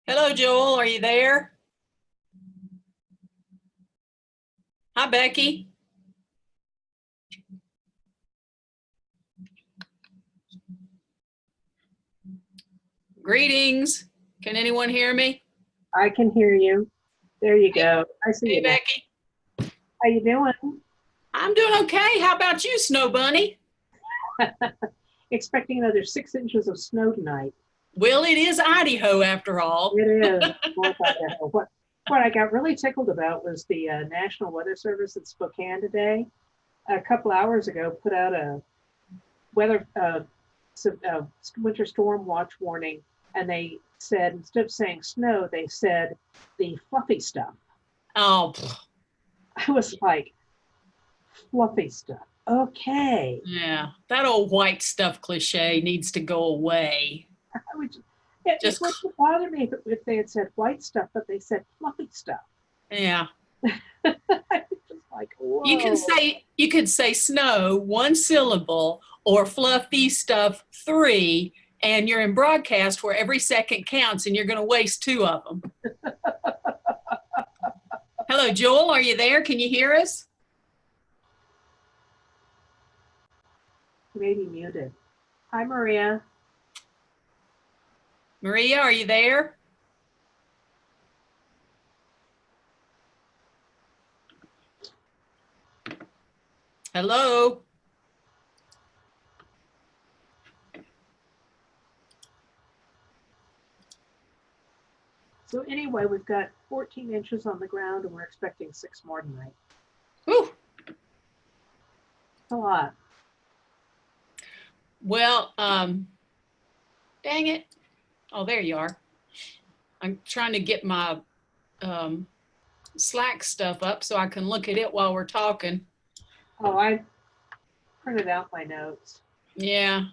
Hello, Joel. Are you there? Hi, Becky. Greetings. Can anyone hear me? I can hear you. There you go. I see Hey, you now. Becky. How you doing? I'm doing okay. How about you, Snow Bunny? Expecting another 6 inches of snow tonight. Well, it is Idaho after all. It is. North Idaho. What I got really tickled about was the National Weather Service in Spokane today. A couple hours ago, put out a weather winter storm watch warning, and they said instead of saying snow, they said the fluffy stuff. Oh, I was like, fluffy stuff. Okay. yeah. That old white stuff cliche needs to go away. I would it wouldn't bother me if they had said white stuff, but they said fluffy stuff. Yeah. I was just like, whoa. You could say snow, 1 syllable, or fluffy stuff, 3, and you're in broadcast where every second counts and you're going to waste 2 of them. Hello, Joel. Are you there? Can you hear us? Maybe muted. Hi, Maria. Maria, are you there? Hello? So anyway, we've got 14 inches on the ground and we're expecting 6 more tonight. Whew. That's a lot. Well, dang it. Oh, there you are. I'm trying to get my Slack stuff up so I can look at it while we're talking. Oh, I printed out my notes. Yeah.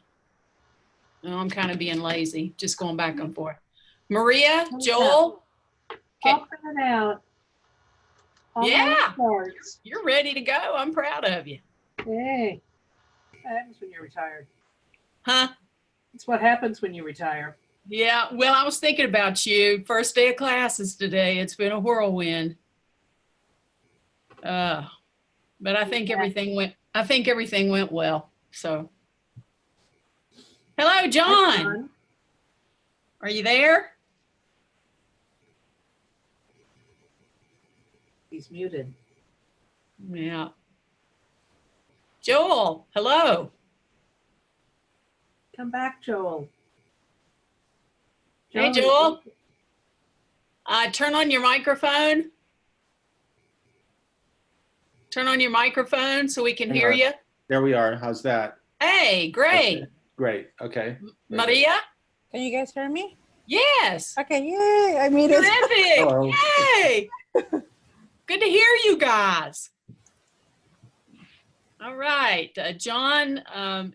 No, I'm kind of being lazy, just going back and forth. Maria, Joel? I'll print it out. Yeah. You're ready to go. I'm proud of you. Hey, that happens when you're retired. Huh? It's what happens when you retire. Yeah. Well, I was thinking about you. First day of classes today. It's been a whirlwind. But I think everything went well. So, hello, John. Hi, John. Are you there? He's muted. Yeah. Joel, hello. Come back, Joel. Hey, Joel. Turn on your microphone. Turn on your microphone so we can hear you. There we are. How's that? Hey, great. Okay. Great. Okay. Maria? Can you guys hear me? Yes. Okay, yay, I made it. Terrific. Hello. Hey. Good to hear you guys. All right. John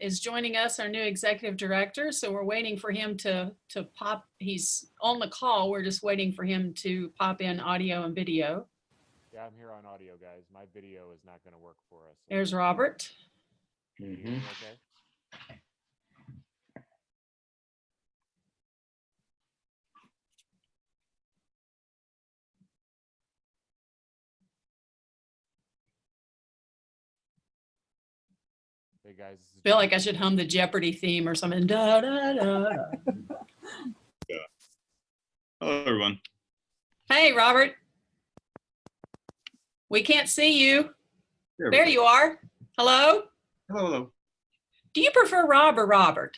is joining us, our new executive director. So we're waiting for him to pop. He's on the call. We're just waiting for him to pop in audio and video. Yeah, I'm here on audio, guys. My video is not going to work for us. So. There's Robert. Mm-hmm. Okay. Hey guys. Feel like I should hum the Jeopardy theme or something. Da, da, da. Yeah. Hello, everyone. Hey, Robert. We can't see you. There you are. Hello. Hello. Do you prefer Rob or Robert?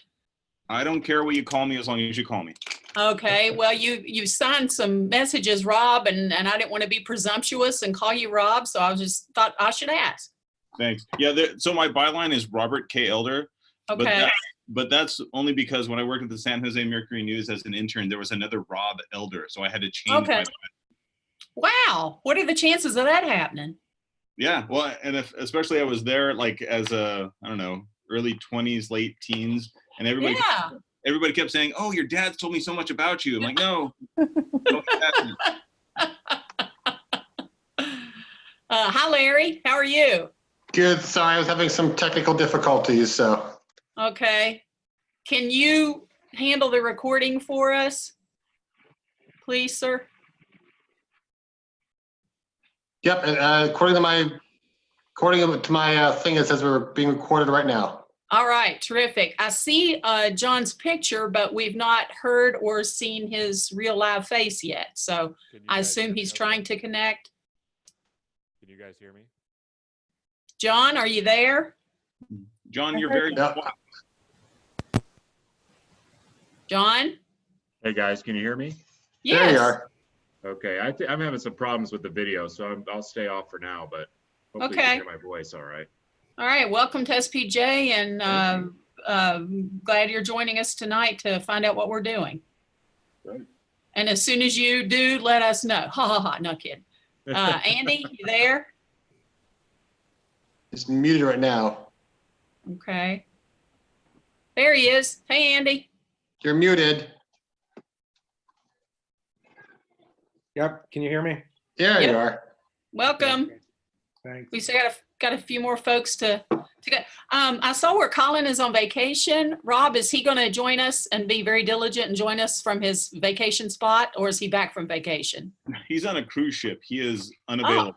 I don't care what you call me as long as you call me. Okay. Well, you signed some messages, Rob, and I didn't want to be presumptuous and call you Rob, so I just thought I should ask. Thanks. Yeah. So my byline is Robert K. Elder. Okay. But that's only because when I worked at the San Jose Mercury News as an intern, there was another Rob Elder, so I had to change my. Wow. What are the chances of that happening? Yeah. Well, and especially I was there like as a, I don't know, early 20s, late teens, and everybody kept saying, "Oh, your dad's told me so much about you." I'm like, no. Hi, Larry. How are you? Good. Sorry, I was having some technical difficulties, so. Okay. Can you handle the recording for us, please, sir? Yep, and according to my thing, it says we're being recorded right now. All right, terrific. I see John's picture, but we've not heard or seen his real live face yet. So Can you I guys assume hear me he's okay? trying to connect. Can you guys hear me? John, are you there? John, you're very Yep. John? Hey guys, can you hear me? There you Yes. are. Okay, I'm having some problems with the video, so I'll stay off for now, but hopefully Okay. you can hear my voice all right. All right, welcome to SPJ, and glad you're joining us tonight to find out what we're doing. Right. And as soon as you do, let us know. Ha ha ha, no kidding. Andy, you there? It's muted right now. Okay. There he is. Hey, Andy. You're muted. Yep, can you hear me? There Yep. you are. Welcome. Thanks. We still got a few more folks to get. I saw where Colin is on vacation. Rob, is he going to join us and be very diligent and join us from his vacation spot, or is he back from vacation? He's on a cruise ship. He is unavailable.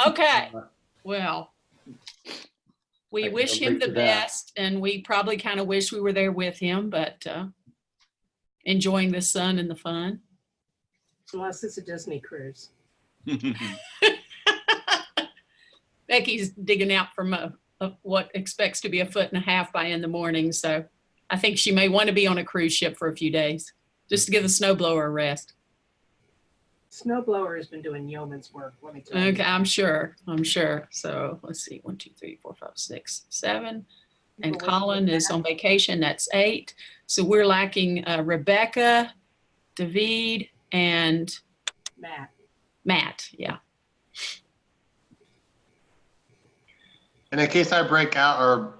Okay. Well, we I can wish him relate the to that. best, and we probably kind of wish we were there with him, but enjoying the sun and the fun. Unless it's a Disney cruise. Becky's digging out from what expects to be 1.5 feet by in the morning, so I think she may want to be on a cruise ship for a few days just to give the snowblower a rest. Snowblower has been doing yeoman's work, let me tell you. Okay, I'm sure. So let's see, 1, 2, 3, 4, 5, 6, 7. And People waiting Colin for is that. on vacation. That's 8. So we're lacking Rebecca, David, and Matt. Yeah. And in case I break out or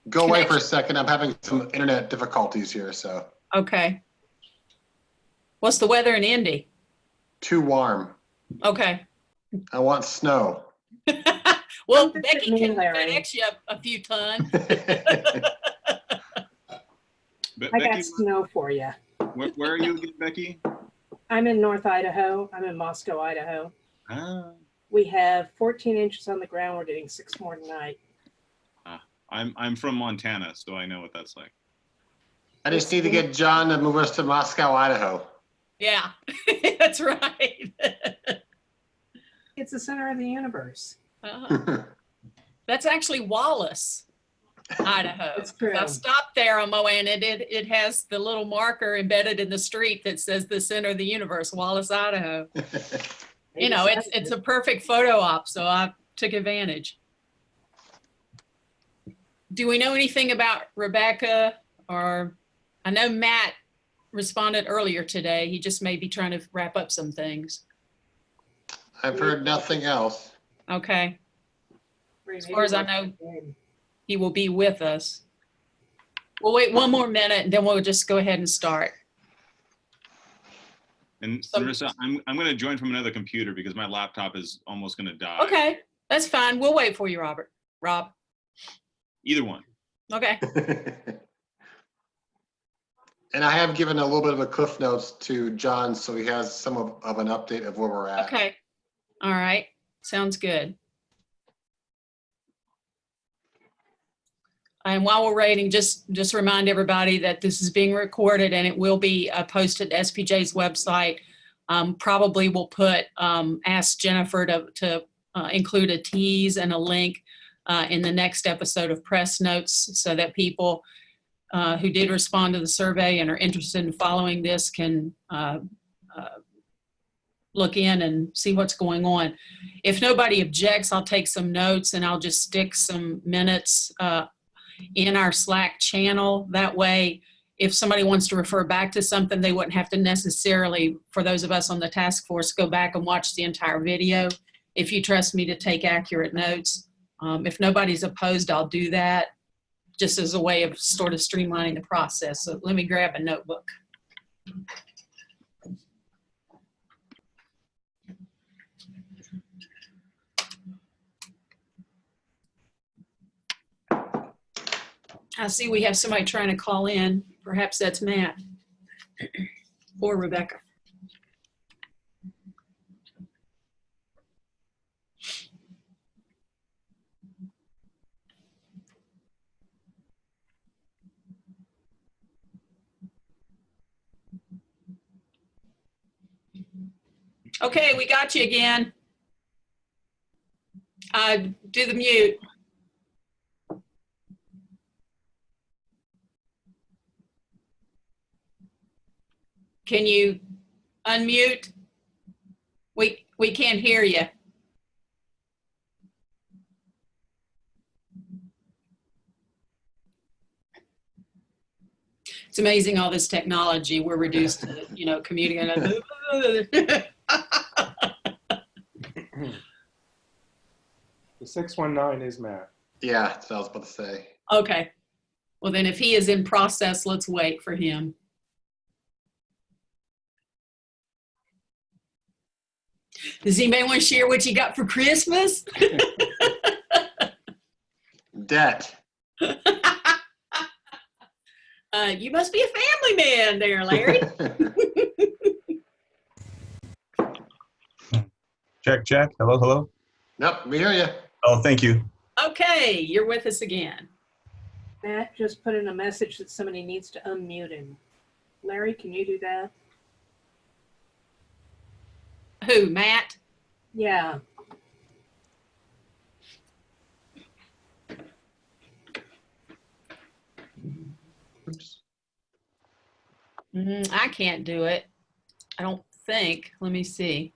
go away for a second, I'm having some internet difficulties here, so Okay. What's the weather in Indy? too warm. Okay. I want snow. Well, Come visit Becky me, can Larry. FedEx you a few tons. I Becky, got snow for you. where are you again, Becky? I'm in North Idaho. I'm in Moscow, Idaho. Ah, We have 14 inches on the ground. We're getting 6 more tonight. I'm from Montana, so I know what that's like. I just need to get John to move us to Moscow, Idaho. Yeah, that's right. It's the center of the universe. That's actually Wallace, Idaho. It's true. I stopped there on Moan, and it has the little marker embedded in the street that says the center of the universe, Wallace, Idaho. You know, it's a perfect photo op, so I took advantage. Do we know anything about Rebecca? Or I know Matt responded earlier today. He just may be trying to wrap up some things. I've heard nothing else. Okay, as far as I know, he will be with us. We'll wait one more minute and then we'll just go ahead and start. And So- Marissa, I'm going to join from another computer because my laptop is almost going to die. Okay, that's fine. We'll wait for you, Rob. Either one. Okay, And I have given a little bit of a cliff notes to John, so he has some of an update of where we're at. okay. All right, sounds good. And while we're waiting, just remind everybody that this is being recorded and it will be posted to SPJ's website. Probably we'll put, ask Jennifer to include a tease and a link in the next episode of Press Notes so that people who did respond to the survey and are interested in following this can look in and see what's going on. If nobody objects, I'll take some notes and I'll just stick some minutes in our Slack channel. That way, if somebody wants to refer back to something, they wouldn't have to necessarily, for those of us on the task force, go back and watch the entire video. If you trust me to take accurate notes. If nobody's opposed, I'll do that just as a way of sort of streamlining the process. So let me grab a notebook. I see we have somebody trying to call in. Perhaps that's Matt. or Rebecca. Okay, we got you again. Do the mute. Can you unmute? We can't hear you. It's amazing all this technology. We're reduced to, communicating. The 619 is Matt. Yeah, that's what I was about to say. Okay. Well, then if he is in process, let's wait for him. Does anybody want to share what you got for Christmas? Debt. You must be a family man there, Larry. Check, check. Hello, hello. Nope, we hear you. Oh, thank you. Okay, you're with us again. Matt just put in a message that somebody needs to unmute him. Larry, can you do that? Who, Matt? Yeah. Oops. I can't do it. I don't think. Let me see.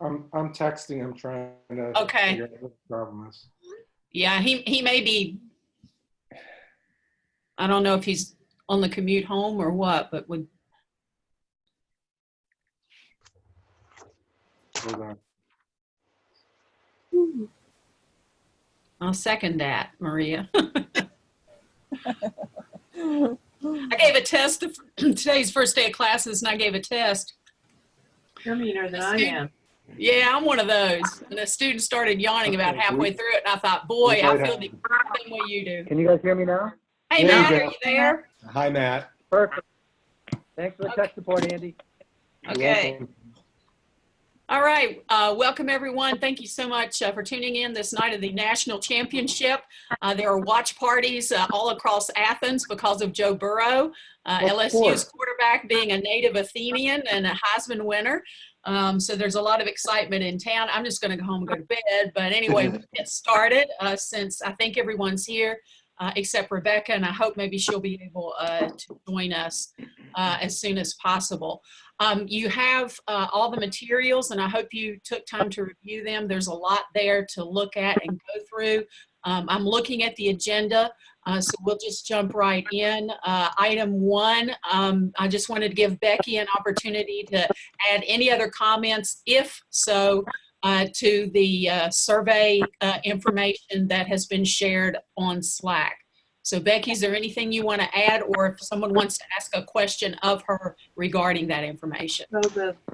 I'm texting him trying to Okay. figure out what the problem is. Yeah, he may be, I don't know if he's on the commute home or what, but would. Hold on. I'll second that, Maria. I gave a test. Today's first day of classes, and I gave a test. You're meaner than I am. Yeah, I'm one of those. And the student started yawning about halfway through it, and I thought, boy, I feel the same way you do. Can you guys hear me now? Hey, Yeah, Matt, you are you there? Hi, Matt. Perfect. Thanks for the Okay. tech support, Andy. You're Okay. welcome. All right. Welcome, everyone. Thank you so much for tuning in this night of the National Championship. There are watch parties all across Athens because of Joe Burrow, LSU's quarterback being a native Athenian and a Heisman winner. So there's a lot of excitement in town. I'm just going to go home and go to bed. But anyway, we'll get started since I think everyone's here except Rebecca, and I hope maybe she'll be able to join us as soon as possible. You have all the materials, and I hope you took time to review them. There's a lot there to look at and go through. I'm looking at the agenda, so we'll just jump right in. Item 1, I just wanted to give Becky an opportunity to add any other comments, if so, to the survey information that has been shared on Slack. So Becky, is there anything you want to add, or if someone wants to ask a question of her regarding that information? So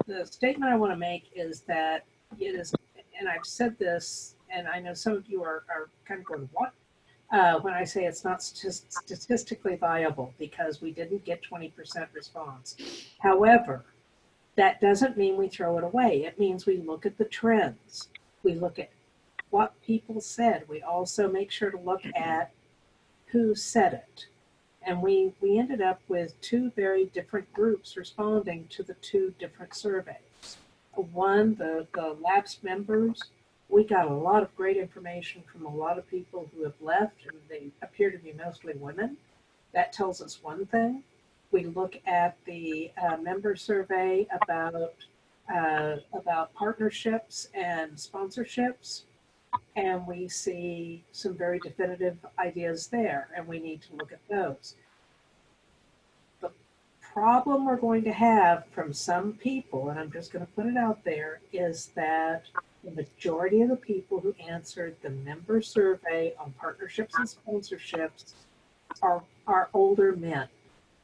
the statement I want to make is that it is, and I've said this, and I know some of you are kind of going, what? When I say it's not statistically viable because we didn't get 20% response. However, that doesn't mean we throw it away. It means we look at the trends. We look at what people said. We also make sure to look at who said it. And we ended up with 2 very different groups responding to the 2 different surveys. One, the lapsed members, we got a lot of great information from a lot of people who have left, and they appear to be mostly women. That tells us one thing. We look at the member survey about partnerships and sponsorships, and we see some very definitive ideas there, and we need to look at those. The problem we're going to have from some people, and I'm just going to put it out there, is that the majority of the people who answered the member survey on partnerships and sponsorships are older men.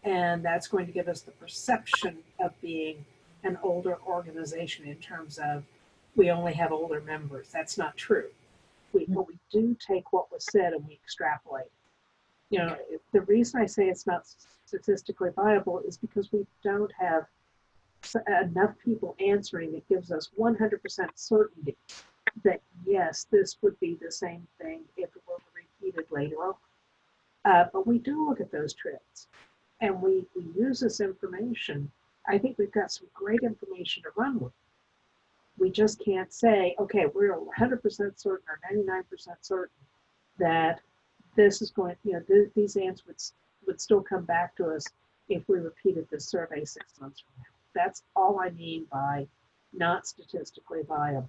And that's going to give us the perception of being an older organization in terms of we only have older members. That's not true. But we do take what was said and we extrapolate. you know, the reason I say it's not statistically viable is because we don't have enough people answering that gives us 100% certainty that yes, this would be the same thing if it were repeated later on. But we do look at those trends, and we use this information. I think we've got some great information to run with. We just can't say, okay, we're 100% certain or 99% certain that this is going, you know, these answers would still come back to us if we repeated this survey 6 months from now. That's all I mean by not statistically viable.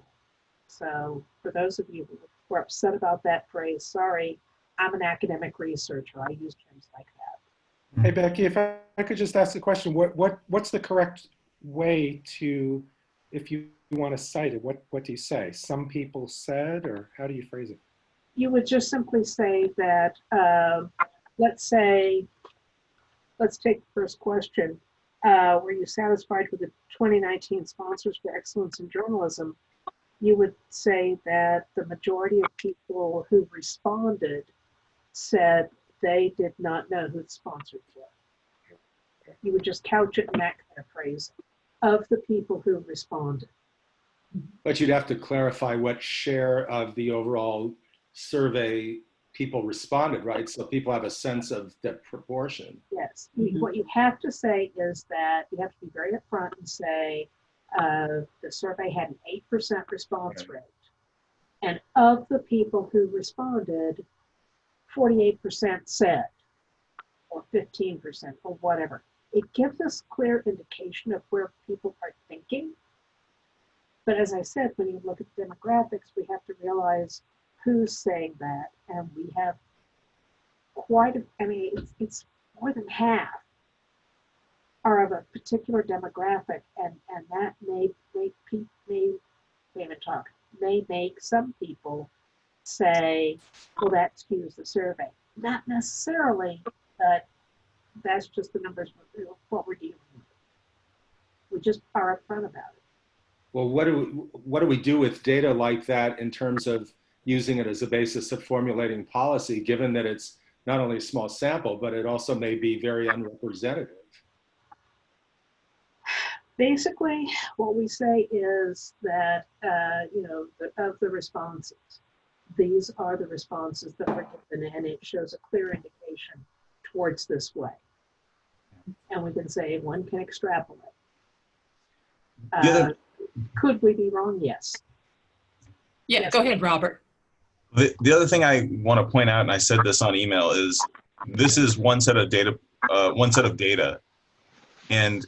So for those of you who are upset about that phrase, sorry, I'm an academic researcher. I use terms like that. Hey, Becky, if I could just ask a question, what's the correct way to, if you want to cite it, what do you say? Some people said, or how do you phrase it? You would just simply say that, let's take the first question. Were you satisfied with the 2019 Sponsors for Excellence in Journalism? You would say that the majority of people who responded said they did not know who the sponsors were. You would just couch it in that kind of phrase, of the people who responded. But you'd have to clarify what share of the overall survey people responded, right? So people have a sense of the proportion. Yes. What you have to say is that you have to be very upfront and say the survey had an 8% response rate. And of the people who responded, 48% said, or 15%, or whatever. It gives us clear indication of where people are thinking. But as I said, when you look at demographics, we have to realize who's saying that. And we have quite a, I mean, it's more than half are of a particular demographic, and that may make some people say, well, that skews the survey. Not necessarily, but that's just the numbers, what we're dealing with. We just are upfront about it. Well, what do we do with data like that in terms of using it as a basis of formulating policy, given that it's not only a small sample, but it also may be very unrepresentative? Basically, what we say is that, of the responses, these are the responses that were given, and it shows a clear indication towards this way. And we can say one can extrapolate. Could we be wrong? Yes. Yeah, Yes. Go ahead, Robert. The other thing I want to point out, and I said this on email, is this is one set of data, and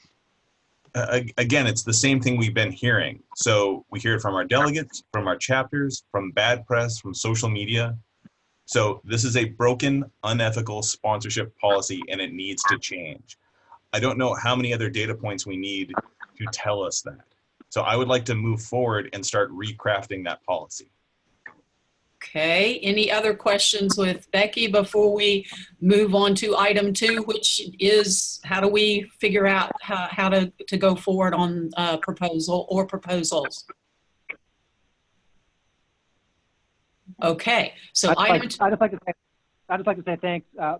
again, it's the same thing we've been hearing. So we hear it from our delegates, from our chapters, from bad press, from social media. So this is a broken, unethical sponsorship policy, and it needs to change. I don't know how many other data points we need to tell us that. So I would like to move forward and start recrafting that policy. Okay, any other questions with Becky before we move on to item 2, which is how do we figure out how to go forward on proposal or proposals? Okay, so I'd just like to say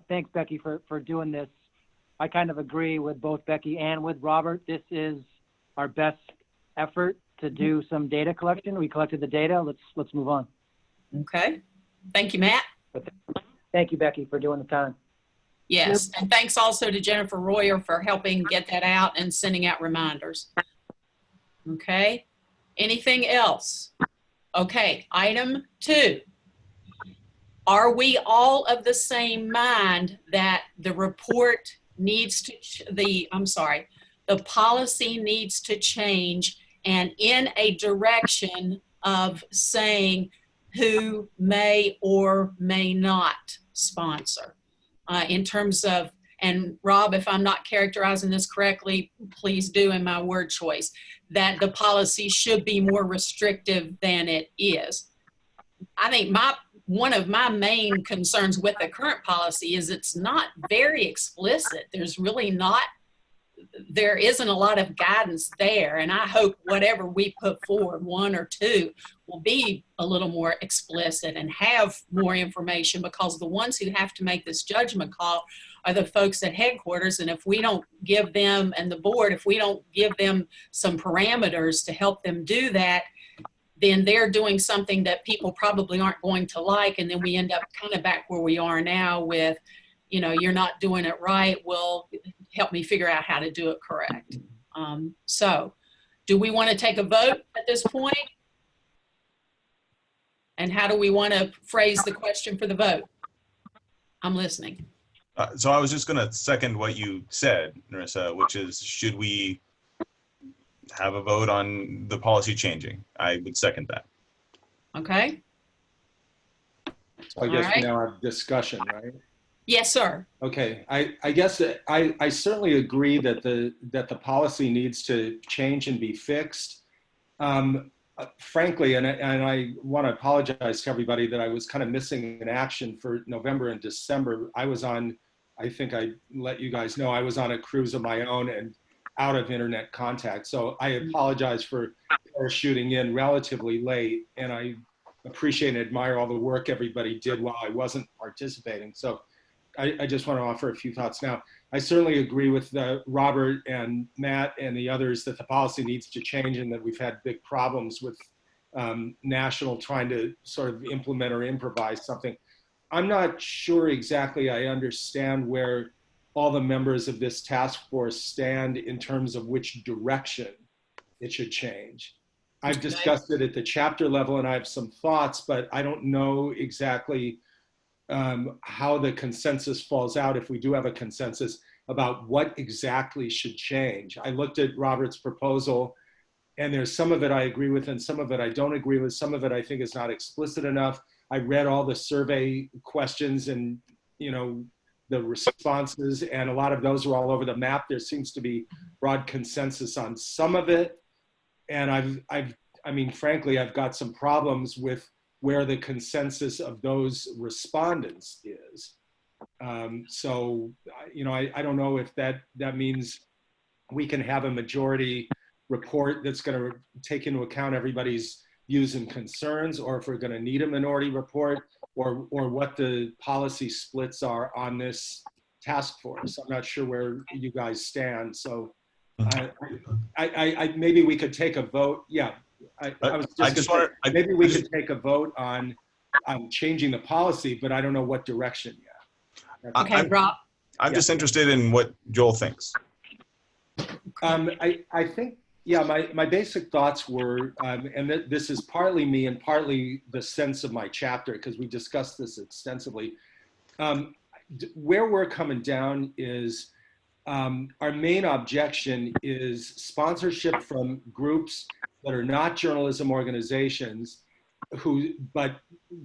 thanks Becky for doing this. I kind of agree with both Becky and with Robert. This is our best effort to do some data collection. We collected the data. Let's move on. Okay, thank you, Matt. Thank you, Becky, for doing the time. Yes, and thanks also to Jennifer Royer for helping get that out and sending out reminders. Okay, anything else? Okay, item 2. Are we all of the same mind that the report needs to, the policy needs to change and in a direction of saying who may or may not sponsor in terms of, and Rob, if I'm not characterizing this correctly, please do in my word choice, that the policy should be more restrictive than it is. I think one of my main concerns with the current policy is it's not very explicit. There's really not there isn't a lot of guidance there. And I hope whatever we put forward, one or two, will be a little more explicit and have more information, because the ones who have to make this judgment call are the folks at headquarters. And if we don't give them, and the board, if we don't give them some parameters to help them do that, then they're doing something that people probably aren't going to like. And then we end up kind of back where we are now with, you know, you're not doing it right. Well, help me figure out how to do it correct. So do we want to take a vote at this point? And how do we want to phrase the question for the vote? I'm listening. So I was just going to second what you said, Narissa, which is, should we have a vote on the policy changing? I would second that. Okay. So I guess All right. we now have discussion, right? Yes, sir. Okay, I guess that I certainly agree that the policy needs to change and be fixed. Frankly, and I want to apologize to everybody that I was kind of missing in action for November and December. I was on, I think I let you guys know, I was on a cruise of my own and out of internet contact. So I apologize for shooting in relatively late, and I appreciate and admire all the work everybody did while I wasn't participating. So I just want to offer a few thoughts now. I certainly agree with Robert and Matt and the others that the policy needs to change, and that we've had big problems with national trying to sort of implement or improvise something. I'm not sure exactly I understand where all the members of this task force stand in terms of which direction it should change. I've discussed it at the chapter level and I have some thoughts, but I don't know exactly how the consensus falls out, if we do have a consensus, about what exactly should change. I looked at Robert's proposal, and there's some of it I agree with and some of it I don't agree with. Some of it I think is not explicit enough. I read all the survey questions and, you know, the responses, and a lot of those are all over the map. There seems to be broad consensus on some of it. And I mean, frankly, I've got some problems with where the consensus of those respondents is. So, you know, I don't know if that means we can have a majority report that's going to take into account everybody's views and concerns, or if we're going to need a minority report, or what the policy splits are on this task force. I'm not sure where you guys stand. So I maybe we could take a vote. Yeah. Maybe we could take a vote on changing the policy, but I don't know what direction yet. Okay, Rob. I'm just interested in what Joel thinks. I think, yeah, my basic thoughts were, and this is partly me and partly the sense of my chapter, because we discussed this extensively. Where we're coming down is our main objection is sponsorship from groups that are not journalism organizations, but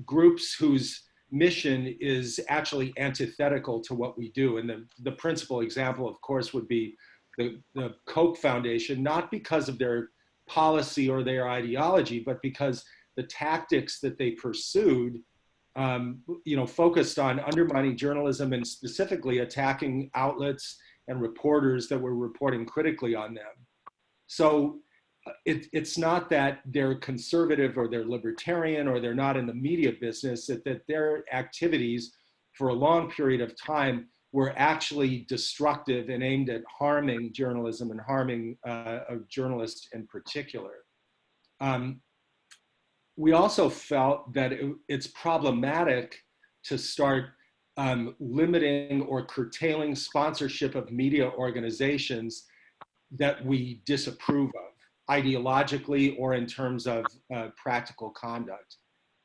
groups whose mission is actually antithetical to what we do. And the principal example, of course, would be the Koch Foundation, not because of their policy or their ideology, but because the tactics that they pursued, you know, focused on undermining journalism and specifically attacking outlets and reporters that were reporting critically on them. So it's not that they're conservative or they're libertarian or they're not in the media business, that their activities for a long period of time were actually destructive and aimed at harming journalism and harming journalists in particular. We also felt that it's problematic to start limiting or curtailing sponsorship of media organizations that we disapprove of, ideologically or in terms of practical conduct.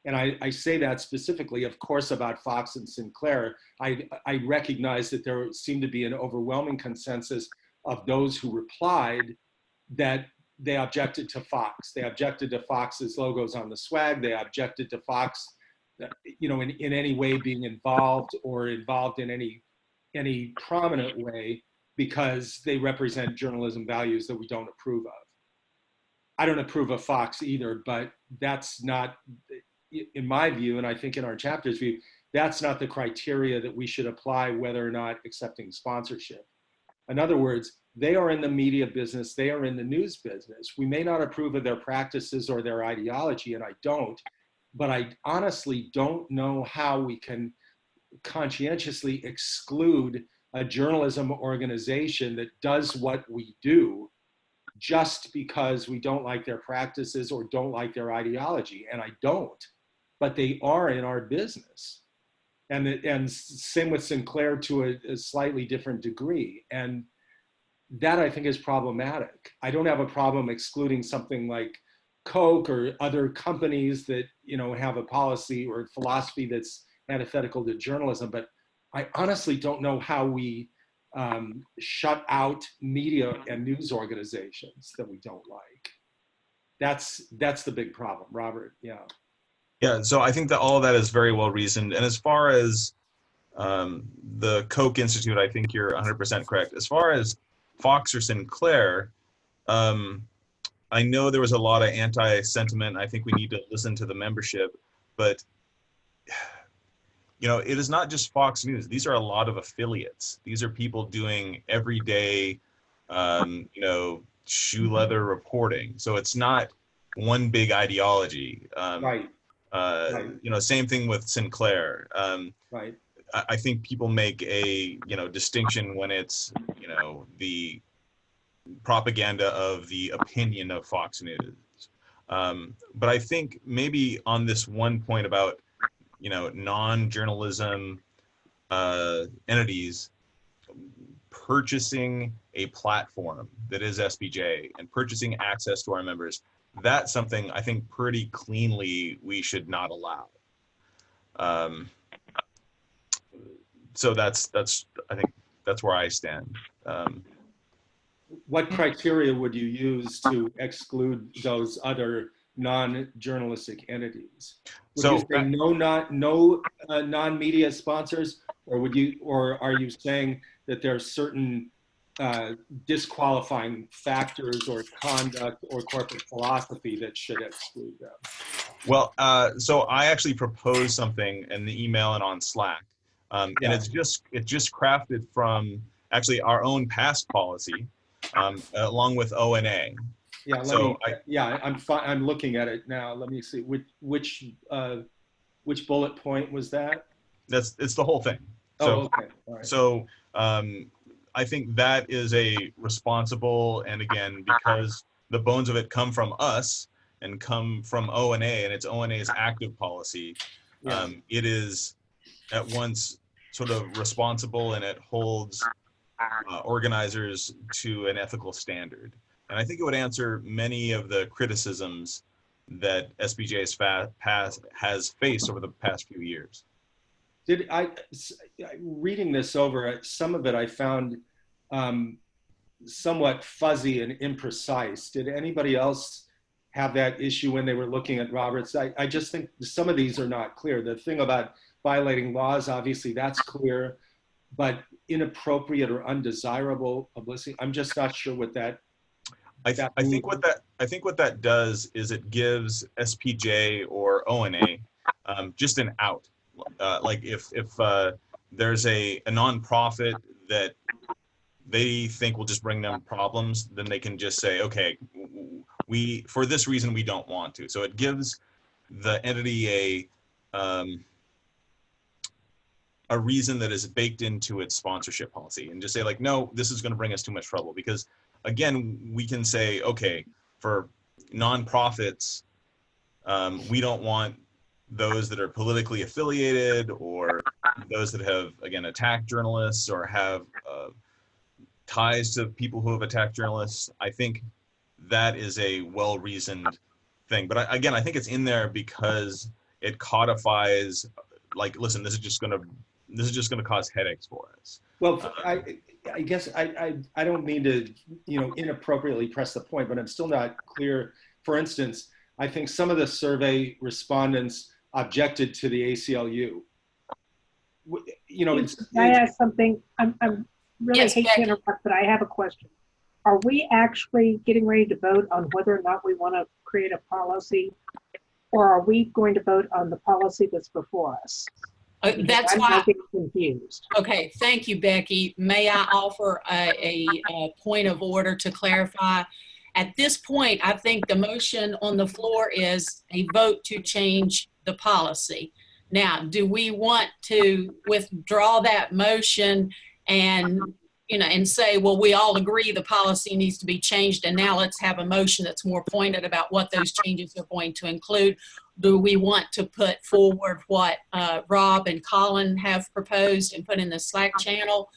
And I say that specifically, of course, about Fox and Sinclair. I recognize that there seemed to be an overwhelming consensus of those who replied that they objected to Fox. They objected to Fox's logos on the swag. They objected to Fox, you know, in any way being involved in any prominent way, because they represent journalism values that we don't approve of. I don't approve of Fox either, but that's not, in my view, and I think in our chapter's view, that's not the criteria that we should apply whether or not accepting sponsorship. In other words, They are in the media business. They are in the news business. We may not approve of their practices or their ideology, and I don't, but I honestly don't know how we can conscientiously exclude a journalism organization that does what we do just because we don't like their practices or don't like their ideology. And I don't, but they are in our business. And same with Sinclair to a slightly different degree. And that I think is problematic. I don't have a problem excluding something like Coke or other companies that, you know, have a policy or philosophy that's antithetical to journalism, but I honestly don't know how we shut out media and news organizations that we don't like. That's the big problem, Robert. Yeah. Yeah, so I think that all of that is very well reasoned. And as far as the Koch Institute, I think you're 100% correct. As far as Fox or Sinclair, I know there was a lot of anti-sentiment. I think we need to listen to the membership, but you know, it is not just Fox News. These are a lot of affiliates. These are people doing everyday, you know, shoe leather reporting. So it's not one big ideology. Right. You know, same thing with Sinclair. Right. I think people make a, you know, distinction when it's, you know, the propaganda of the opinion of Fox News. But I think maybe on this one point about, you know, non-journalism entities purchasing a platform that is SPJ and purchasing access to our members, that's something I think pretty cleanly we should not allow. So that's I think that's where I stand. What criteria would you use to exclude those other non-journalistic entities? Would So you say no non-media sponsors, or are you saying that there are certain disqualifying factors or conduct or corporate philosophy that should exclude them? well, so I actually proposed something in the email and on Slack, and it's just crafted from actually our own past policy, along with O&A. Yeah, I'm looking at it now. Let me see which bullet point was that? It's the whole thing. So, oh, okay. All right. So I think that is a responsible, and again, because the bones of it come from us and come from O&A, and it's O&A's active policy, it is at once sort of responsible, and it holds organizers to an ethical standard. And I think it would answer many of the criticisms that SPJ has faced over the past few years. Reading this over, some of it I found somewhat fuzzy and imprecise. Did anybody else have that issue when they were looking at Roberts? I just think some of these are not clear. The thing about violating laws, obviously that's clear, but inappropriate or undesirable publicity, I'm just not sure what that. I think what that does is it gives SPJ or O&A just an out. Like if there's a nonprofit that they think will just bring them problems, then they can just say, okay, we for this reason we don't want to. So it gives the entity a reason that is baked into its sponsorship policy, and just say like, no, this is going to bring us too much trouble. Because again, we can say, okay, for nonprofits, we don't want those that are politically affiliated or those that have, again, attacked journalists or have ties to people who have attacked journalists. I think that is a well-reasoned thing. But again, I think it's in there because it codifies, like, listen, this is just going to cause headaches for us. Well, I guess I don't mean to, you know, inappropriately press the point, but I'm still not clear. For instance, I think some of the survey respondents objected to the ACLU. You know, Can I ask something? I'm really hate to interrupt, but I have a question. Are we actually getting ready to vote on whether or not we want to create a policy, or are we going to vote on the policy that's before us? That's I'm why. not getting confused. Okay, thank you, Becky. May I offer a point of order to clarify? At this point, I think the motion on the floor is a vote to change the policy. Now, do we want to withdraw that motion and, and say, well, we all agree the policy needs to be changed, and now let's have a motion that's more pointed about what those changes are going to include? Do we want to put forward what Rob and Colin have proposed and put in the Slack channel?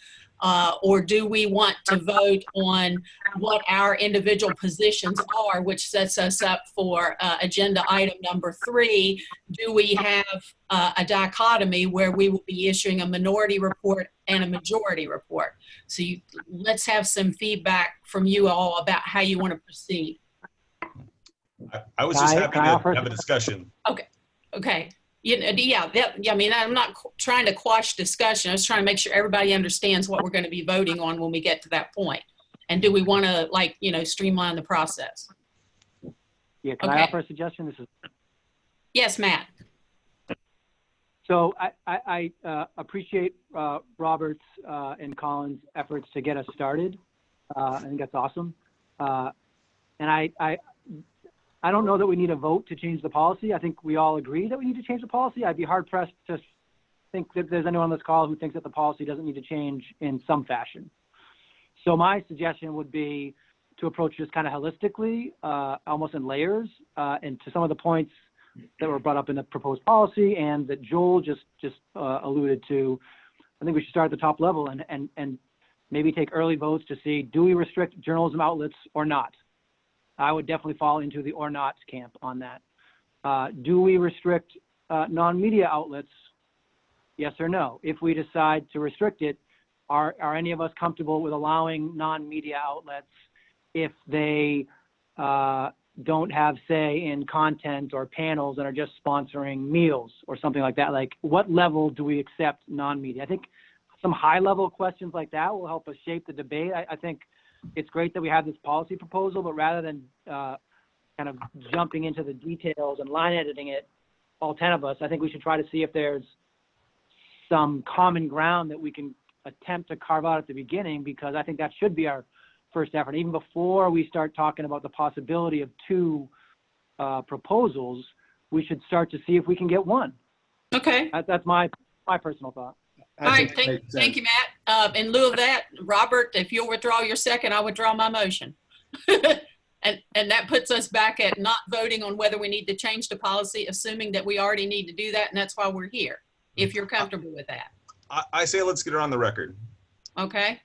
Or do we want to vote on what our individual positions are, which sets us up for agenda item number 3? Do we have a dichotomy where we will be issuing a minority report and a majority report? So let's have some feedback from you all about how you want to proceed. I was just happy to have a discussion. Okay. I mean, I'm not trying to quash discussion. I was trying to make sure everybody understands what we're going to be voting on when we get to that point. And do we want to, streamline the process? Yeah, can I offer a suggestion? Yes, Matt. So I appreciate Robert's and Colin's efforts to get us started. I think that's awesome. And I don't know that we need a vote to change the policy. I think we all agree that we need to change the policy. I'd be hard pressed to think that there's anyone on this call who thinks that the policy doesn't need to change in some fashion. So my suggestion would be to approach this kind of holistically, almost in layers, and to some of the points that were brought up in the proposed policy and that Joel just alluded to. I think we should start at the top level and maybe take early votes to see, do we restrict journalism outlets or not? I would definitely fall into the or not camp on that. Do we restrict non-media outlets? Yes or no? If we decide to restrict it, are any of us comfortable with allowing non-media outlets if they don't have say in content or panels and are just sponsoring meals or something like that? Like, what level do we accept non-media? I think some high-level questions like that will help us shape the debate. I think it's great that we have this policy proposal, but rather than kind of jumping into the details and line editing it, all 10 of us, I think we should try to see if there's some common ground that we can attempt to carve out at the beginning, because I think that should be our first effort. Even before we start talking about the possibility of 2 proposals, we should start to see if we can get one. Okay. That's my personal thought. All right, thank you, Matt. In lieu of that, Robert, if you'll withdraw your second, I'll withdraw my motion. and that puts us back at not voting on whether we need to change the policy, assuming that we already need to do that, and that's why we're here, if you're comfortable with that. I say let's get it on the record. Okay.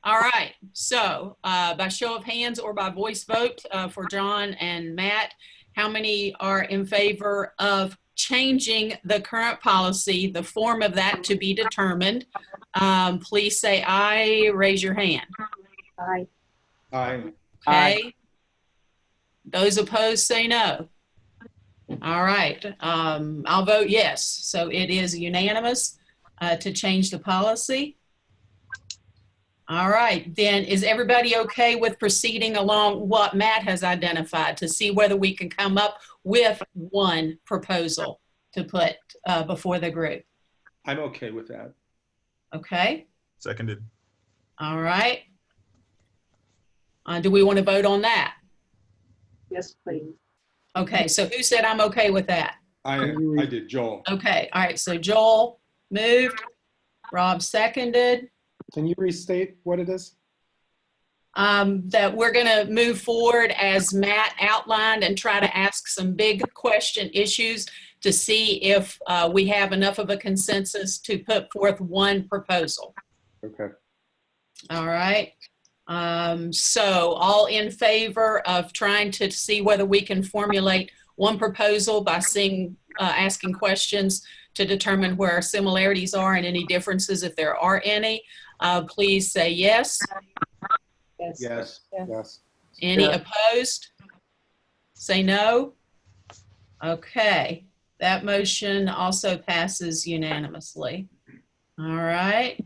All right. So by show of hands or by voice vote for John and Matt, how many are in favor of changing the current policy, the form of that to be determined? Please say aye, raise your hand. Aye. Aye. Okay. Those opposed say no. All right. I'll vote yes. So it is unanimous to change the policy. All right, then is everybody okay with proceeding along what Matt has identified to see whether we can come up with one proposal to put before the group? I'm okay with that. Okay. Seconded. All right. Do we want to vote on that? Yes, please. Okay, so who said I'm okay with that? I did, Joel. Okay, all right, so Joel moved, Rob seconded. Can you restate what it is? That we're going to move forward as Matt outlined and try to ask some big question issues to see if we have enough of a consensus to put forth one proposal. Okay. All right. So all in favor of trying to see whether we can formulate one proposal by asking questions to determine where our similarities are and any differences if there are any, please say yes. Yes. Yes. Yes. Any opposed? Say no. Okay, that motion also passes unanimously. All right.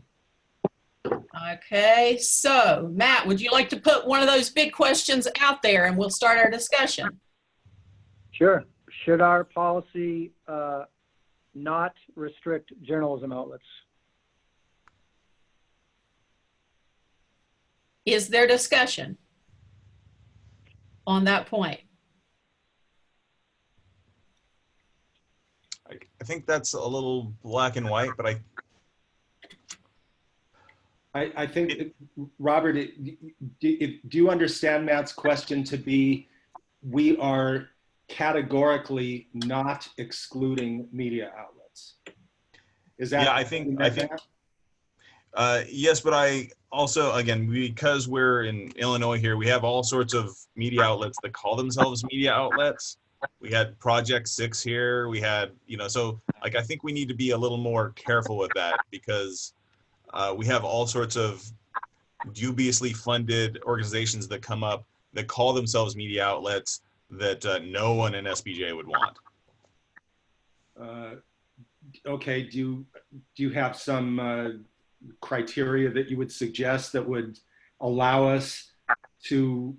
Okay, so Matt, would you like to put one of those big questions out there and we'll start our discussion? Sure. Should our policy not restrict journalism outlets. Is there discussion on that point? I think that's a little black and white, but I think, Robert, do you understand Matt's question to be, we are categorically not excluding media outlets? Is that? Yeah, I think yes, but I also, again, because we're in Illinois here, we have all sorts of media outlets that call themselves media outlets. We had Project 6 here. We had, so like, I think we need to be a little more careful with that, because we have all sorts of dubiously funded organizations that come up that call themselves media outlets that no one in SPJ would want. Okay, do you have some criteria that you would suggest that would allow us to,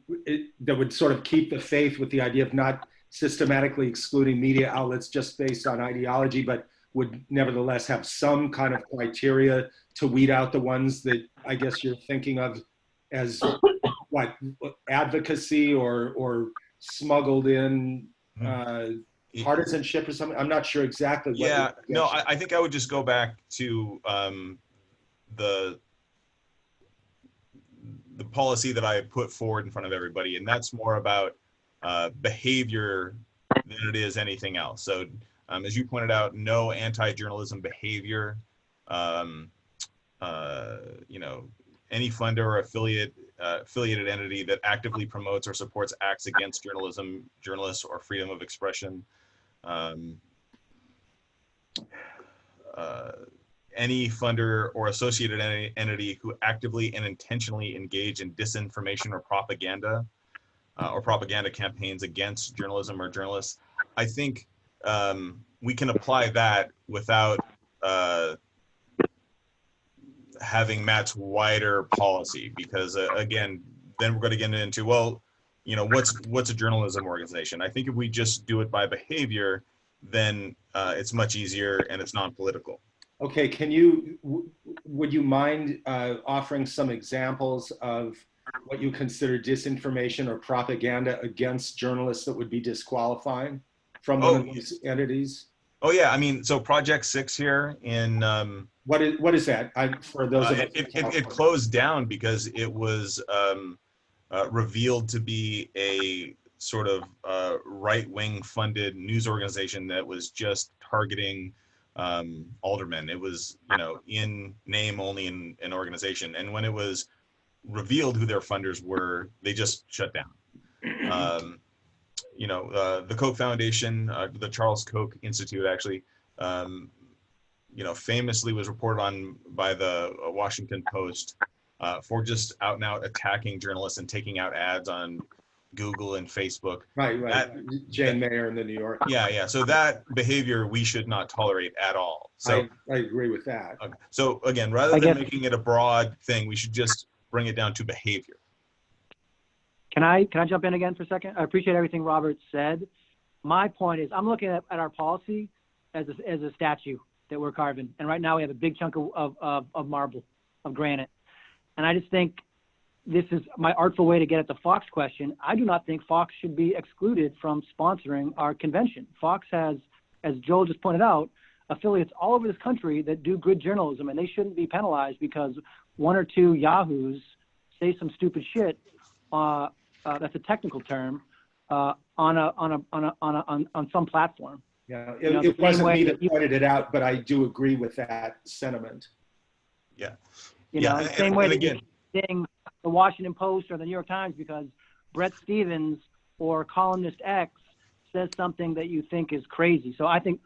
that would sort of keep the faith with the idea of not systematically excluding media outlets just based on ideology, but would nevertheless have some kind of criteria to weed out the ones that I guess you're thinking of as what, advocacy or smuggled in partisanship or something? I'm not sure exactly what. Yeah, no, I think I would just go back to the policy that I put forward in front of everybody, and that's more about behavior than it is anything else. So as you pointed out, no anti-journalism behavior. Any funder or affiliated entity that actively promotes or supports acts against journalism, journalists, or freedom of expression. Any funder or associated entity who actively and intentionally engage in disinformation or propaganda campaigns against journalism or journalists. I think we can apply that without having Matt's wider policy, because again, then we're going to get into, well, what's a journalism organization? I think if we just do it by behavior, then it's much easier and it's non-political. Okay, would you mind offering some examples of what you consider disinformation or propaganda against journalists that would be disqualifying from one of these entities? Oh yeah, I mean, so Project 6 here in what is that? For those of us, it closed down because it was revealed to be a sort of right-wing funded news organization that was just targeting aldermen. It was, in name only in an organization, and when it was revealed who their funders were, they just shut down. The Koch Foundation, the Charles Koch Institute, actually, famously was reported on by the Washington Post for just out and out attacking journalists and taking out ads on Google and Facebook. Right. Jane Mayer in the New York. Yeah. So that behavior we should not tolerate at all. So I agree with that. So again, rather than making it a broad thing, we should just bring it down to behavior. Can I jump in again for a second? I appreciate everything Robert said. My point is, I'm looking at our policy as a statue that we're carving, and right now we have a big chunk of marble, of granite, and I just think this is my artful way to get at the Fox question. I do not think Fox should be excluded from sponsoring our convention. Fox has, as Joel just pointed out, affiliates all over this country that do good journalism, and they shouldn't be penalized because one or two yahoos say some stupid shit. That's a technical term on some platform. Yeah, it wasn't me that pointed it out, but I do agree with that sentiment. Yeah. Same way that you sing the Washington Post or the New York Times because Brett Stevens or columnist X says something that you think is crazy. So I think,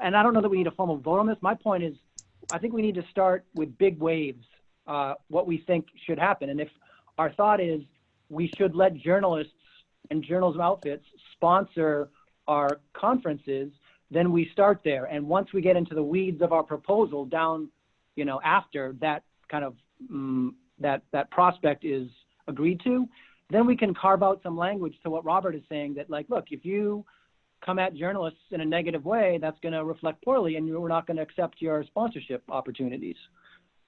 and I don't know that we need a formal vote on this. My point is, I think we need to start with big waves, what we think should happen. And if our thought is we should let journalists and journalism outfits sponsor our conferences, then we start there. And once we get into the weeds of our proposal down, after that kind of, that prospect is agreed to, then we can carve out some language to what Robert is saying that, like, look, if you come at journalists in a negative way, that's going to reflect poorly, and we're not going to accept your sponsorship opportunities.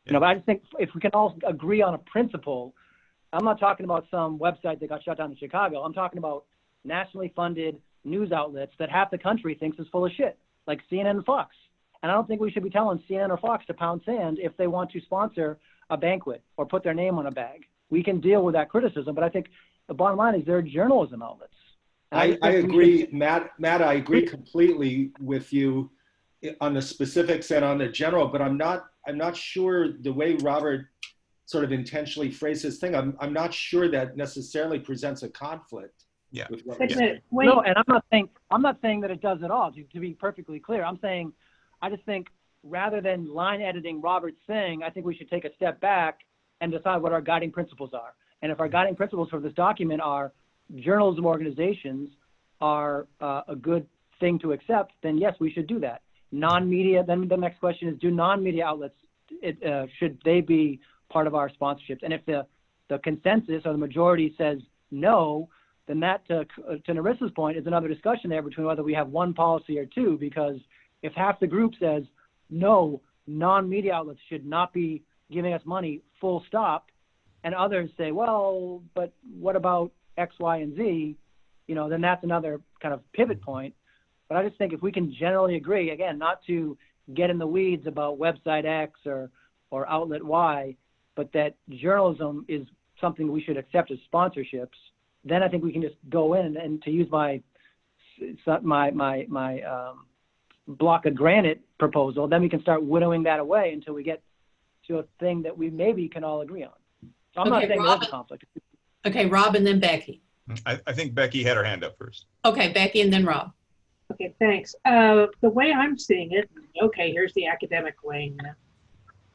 You know, but I just think if we can all agree on a principle, I'm not talking about some website that got shut down in Chicago. I'm talking about nationally funded news outlets that half the country thinks is full of shit, like CNN and Fox. And I don't think we should be telling CNN or Fox to pound sand if they want to sponsor a banquet or put their name on a bag. We can deal with that criticism, but I think the bottom line is they're journalism outlets. I agree, Matt, I agree completely with you on the specifics and on the general, but I'm not sure the way Robert sort of intentionally phrased his thing, I'm not sure that necessarily presents a conflict. Yeah. With what Wait a we're minute, wait. No, and I'm not saying that it does at all, to be perfectly clear. I'm saying, I just think rather than line editing Robert's thing, I think we should take a step back and decide what our guiding principles are. And if our guiding principles for this document are journalism organizations are a good thing to accept, then yes, we should do that. Non-media, then the next question is, do non-media outlets, should they be part of our sponsorships? And if the consensus or the majority says no, then that, to Narissa's point, is another discussion there between whether we have one policy or two, because if half the group says no, non-media outlets should not be giving us money, full stop, and others say, well, but what about X, Y, and Z, you know, then that's another kind of pivot point. But I just think if we can generally agree, again, not to get in the weeds about website X or outlet Y, but that journalism is something we should accept as sponsorships, then I think we can just go in and to use my block of granite proposal, then we can start winnowing that away until we get to a thing that we maybe can all agree on. So I'm not saying there's a conflict. Okay, Rob and then Becky. I think Becky had her hand up first. Okay, Becky and then Rob. Okay, thanks. The way I'm seeing it, okay, here's the academic way.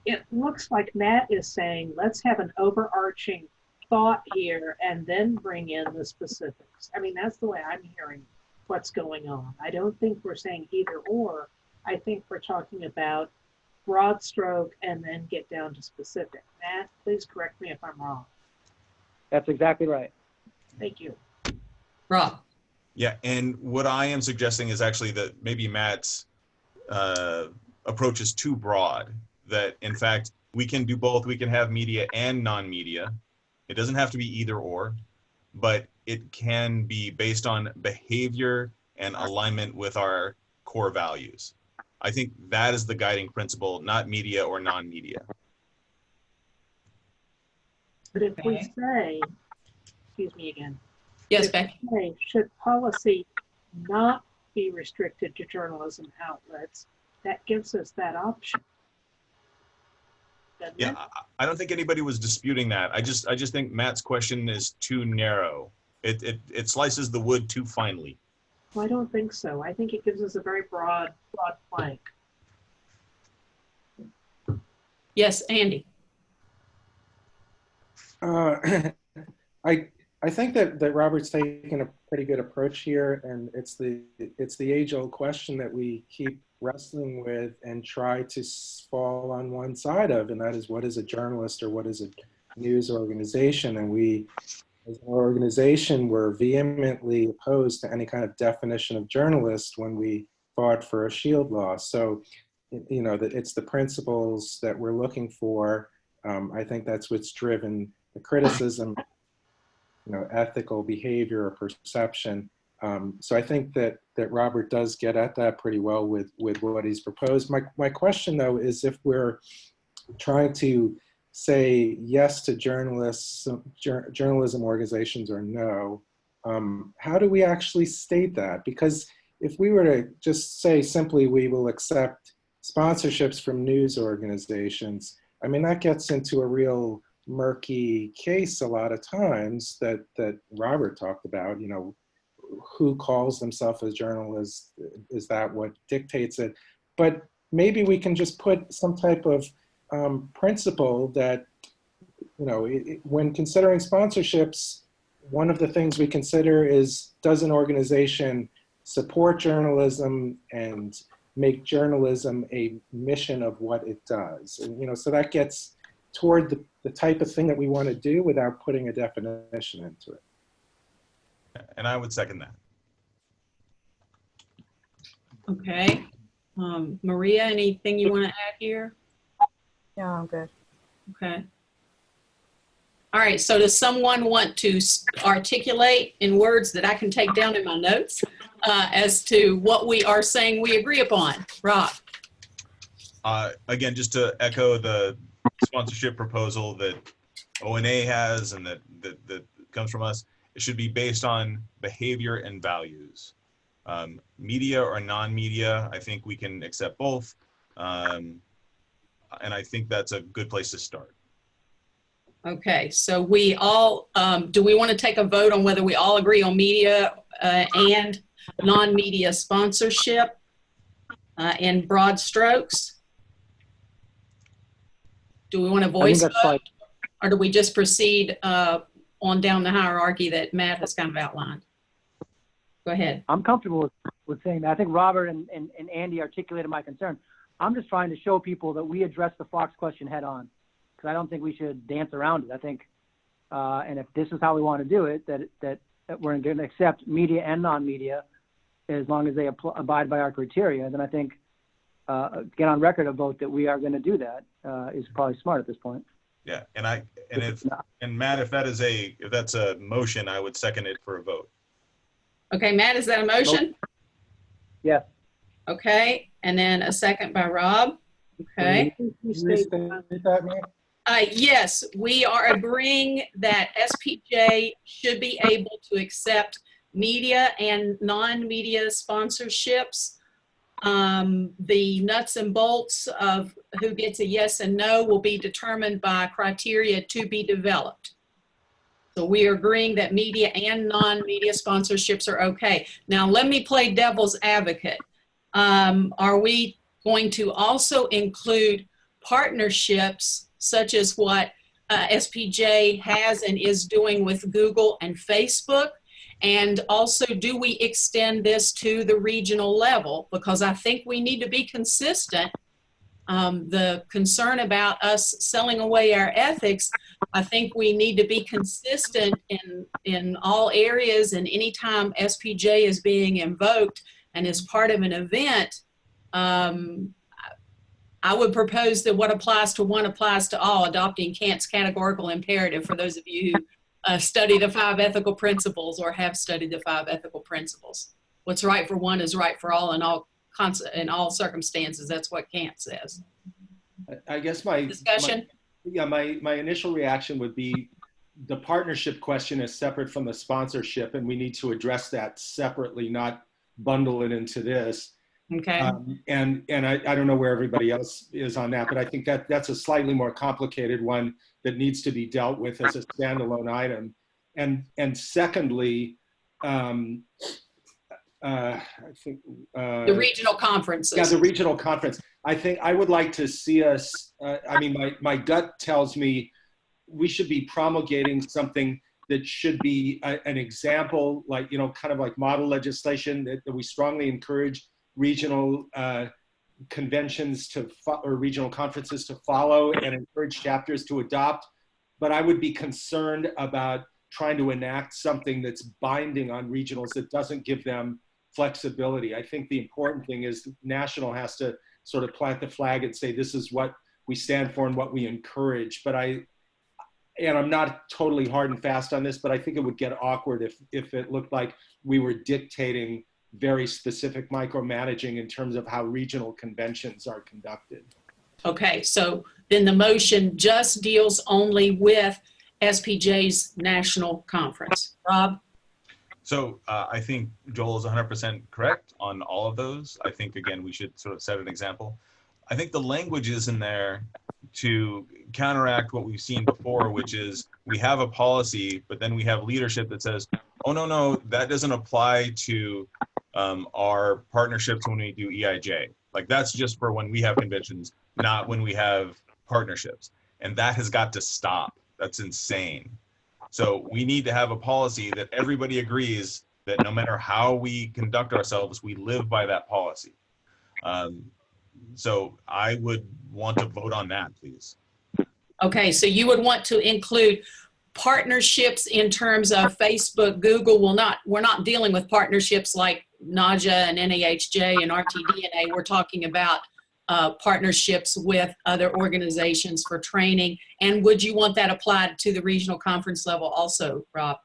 It looks like Matt is saying, let's have an overarching thought here and then bring in the specifics. I mean, that's the way I'm hearing what's going on. I don't think we're saying either or. I think we're talking about broad stroke and then get down to specific. Matt, please correct me if I'm wrong. That's exactly right. Thank you. Rob. Yeah, and what I am suggesting is actually that maybe Matt's approach is too broad, that in fact, we can do both. We can have media and non-media. It doesn't have to be either or, but it can be based on behavior and alignment with our core values. I think that is the guiding principle, not media or non-media. But if we say, excuse me again. Yes, Becky. Say, should policy not be restricted to journalism outlets, that gives us that option. Yeah, I don't think anybody was disputing that. I just think Matt's question is too narrow. It slices the wood too finely. Well, I don't think so. I think it gives us a very broad flank. Yes, Andy. I think that Robert's taken a pretty good approach here, and it's the age-old question that we keep wrestling with and try to fall on one side of, and that is, what is a journalist or what is a news organization? And we, as an organization, were vehemently opposed to any kind of definition of journalist when we fought for a shield law. So, you know, it's the principles that we're looking for. I think that's what's driven the criticism, you know, ethical behavior or perception. So I think that Robert does get at that pretty well with what he's proposed. My question, though, is if we're trying to say yes to journalism organizations or no, how do we actually state that? Because if we were to just say simply we will accept sponsorships from news organizations, I mean, that gets into a real murky case a lot of times that Robert talked about. You know, who calls themselves as journalists? Is that what dictates it? But maybe we can just put some type of principle that, you know, when considering sponsorships, one of the things we consider is, does an organization support journalism and make journalism a mission of what it does? And, you know, so that gets toward the type of thing that we want to do without putting a definition into it. And I would second that. Okay. Maria, anything you want to add here? No, I'm good. Okay. All right, so does someone want to articulate in words that I can take down in my notes as to what we are saying we agree upon? Rob? Again, just to echo the sponsorship proposal that ONA has and that comes from us, it should be based on behavior and values. Media or non-media, I think we can accept both. And I think that's a good place to start. Okay, so we all, do we want to take a vote on whether we all agree on media and non-media sponsorship in broad strokes? Do we want to voice vote, fine. or do we just proceed on down the hierarchy that Matt has kind of outlined? Go ahead. I'm comfortable with saying that. I think Robert and Andy articulated my concern. I'm just trying to show people that we address the Fox question head on, because I don't think we should dance around it. I think, and if this is how we want to do it, that we're going to accept media and non-media as long as they abide by our criteria, then I think get on record a vote that we are going to do that is probably smart at this point. Yeah, and Matt, if that's a motion, I would second it for a vote. Okay, Matt, is that a motion? Yes. Okay, and then a second by Rob. Okay. Yes, we are agreeing that SPJ should be able to accept media and non-media sponsorships. The nuts and bolts of who gets a yes and no will be determined by criteria to be developed. So we are agreeing that media and non-media sponsorships are okay. Now let me play devil's advocate. Are we going to also include partnerships such as what SPJ has and is doing with Google and Facebook? And also, do we extend this to the regional level? Because I think we need to be consistent. The concern about us selling away our ethics, I think we need to be consistent in all areas, and anytime SPJ is being invoked and is part of an event, I would propose that what applies to one applies to all, adopting Kant's categorical imperative for those of you who study the 5 ethical principles or have studied the 5 ethical principles. What's right for one is right for all in all circumstances. That's what Kant says. I guess my initial reaction would be the partnership question is separate from the sponsorship, and we need to address that separately, not bundle it into this. Okay. And I don't know where everybody else is on that, but I think that's a slightly more complicated one that needs to be dealt with as a standalone item. And secondly, I think the regional conferences. Yeah, the regional conference. I think I would like to see us. I mean, my gut tells me we should be promulgating something that should be an example, like kind of like model legislation that we strongly encourage regional conventions or regional conferences to follow and encourage chapters to adopt. But I would be concerned about trying to enact something that's binding on regionals that doesn't give them flexibility. I think the important thing is national has to sort of plant the flag and say, this is what we stand for and what we encourage. But I'm not totally hard and fast on this, but I think it would get awkward if it looked like we were dictating very specific micromanaging in terms of how regional conventions are conducted. Okay, so then the motion just deals only with SPJ's national conference. Rob? So I think Joel is 100% correct on all of those. I think, again, we should sort of set an example. I think the language is in there to counteract what we've seen before, which is we have a policy, but then we have leadership that says, oh, no, that doesn't apply to our partnerships when we do EIJ. Like, that's just for when we have conventions, not when we have partnerships. And that has got to stop. That's insane. So we need to have a policy that everybody agrees that no matter how we conduct ourselves, we live by that policy. So I would want to vote on that, please. Okay, so you would want to include partnerships in terms of Facebook, Google. We're not dealing with partnerships like NAJA and NAHJ and RTDNA, we're talking about partnerships with other organizations for training. And would you want that applied to the regional conference level also, Rob?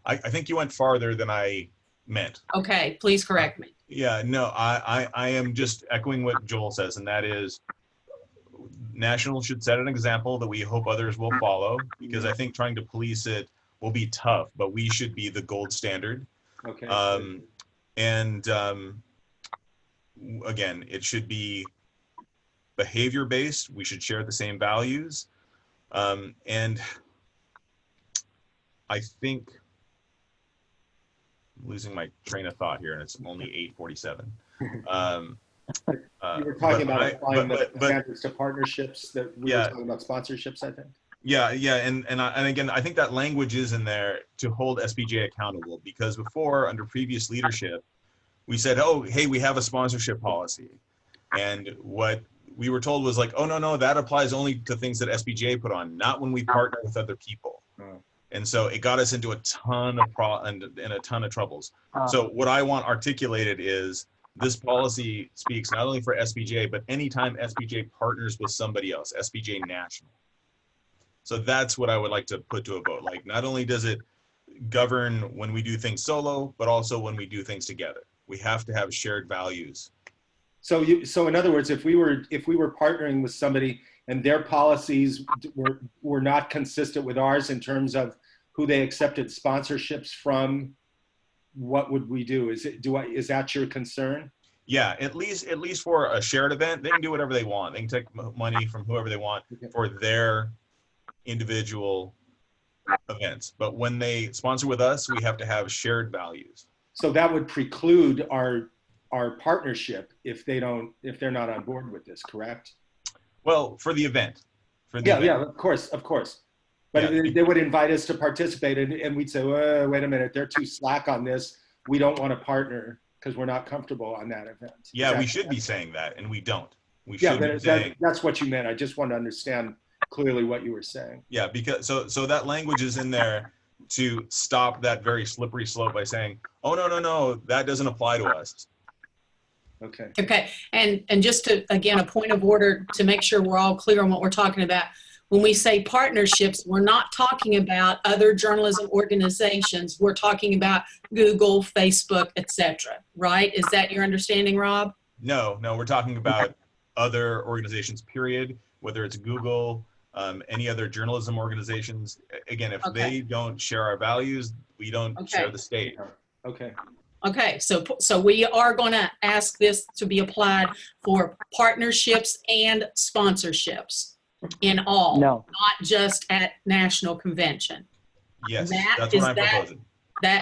I think you went farther than I meant. Okay, please correct me. Yeah, no, I am just echoing what Joel says, and that is National should set an example that we hope others will follow, because I think trying to police it will be tough, but we should be the gold standard. Okay. Again, it should be behavior based. We should share the same values. And I think I'm losing my train of thought here, and it's only 8:47. You were talking about applying the standards to partnerships that we were talking about sponsorships, I think. Yeah, and again, I think that language is in there to hold SPJ accountable, because before, under previous leadership, we said, oh, hey, we have a sponsorship policy. And what we were told was like, oh, no, that applies only to things that SPJ put on, not when we partner with other people. And so it got us into a ton of a ton of troubles. So what I want articulated is this policy speaks not only for SPJ, but anytime SPJ partners with somebody else, SPJ National. So that's what I would like to put to a vote. Like, not only does it govern when we do things solo, but also when we do things together. We have to have shared values. So in other words, if we were partnering with somebody and their policies were not consistent with ours in terms of who they accepted sponsorships from, what would we do? Is that your concern? Yeah, at least for a shared event, they can do whatever they want. They can take money from whoever they want for their individual events. But when they sponsor with us, we have to have shared values. So that would preclude our partnership if they're not on board with this, correct? Well, for the event. Yeah, of course. But they would invite us to participate, and we'd say, wait a minute, they're too slack on this. We don't want to partner because we're not comfortable on that event. Yeah, we should be saying that, and we don't. We should be saying. That's what you meant. I just want to understand clearly what you were saying. Yeah, because so that language is in there to stop that very slippery slope by saying, oh, no, that doesn't apply to us. Okay. And just to, again, a point of order to make sure we're all clear on what we're talking about. When we say partnerships, we're not talking about other journalism organizations. We're talking about Google, Facebook, etc. Right? Is that your understanding, Rob? No, we're talking about other organizations, period, whether it's Google, any other journalism organizations. Again, if they don't share our values, we don't share the state. Okay, so we are going to ask this to be applied for partnerships and sponsorships in all, not just at national convention. Yes, Matt, that's what I'm proposing.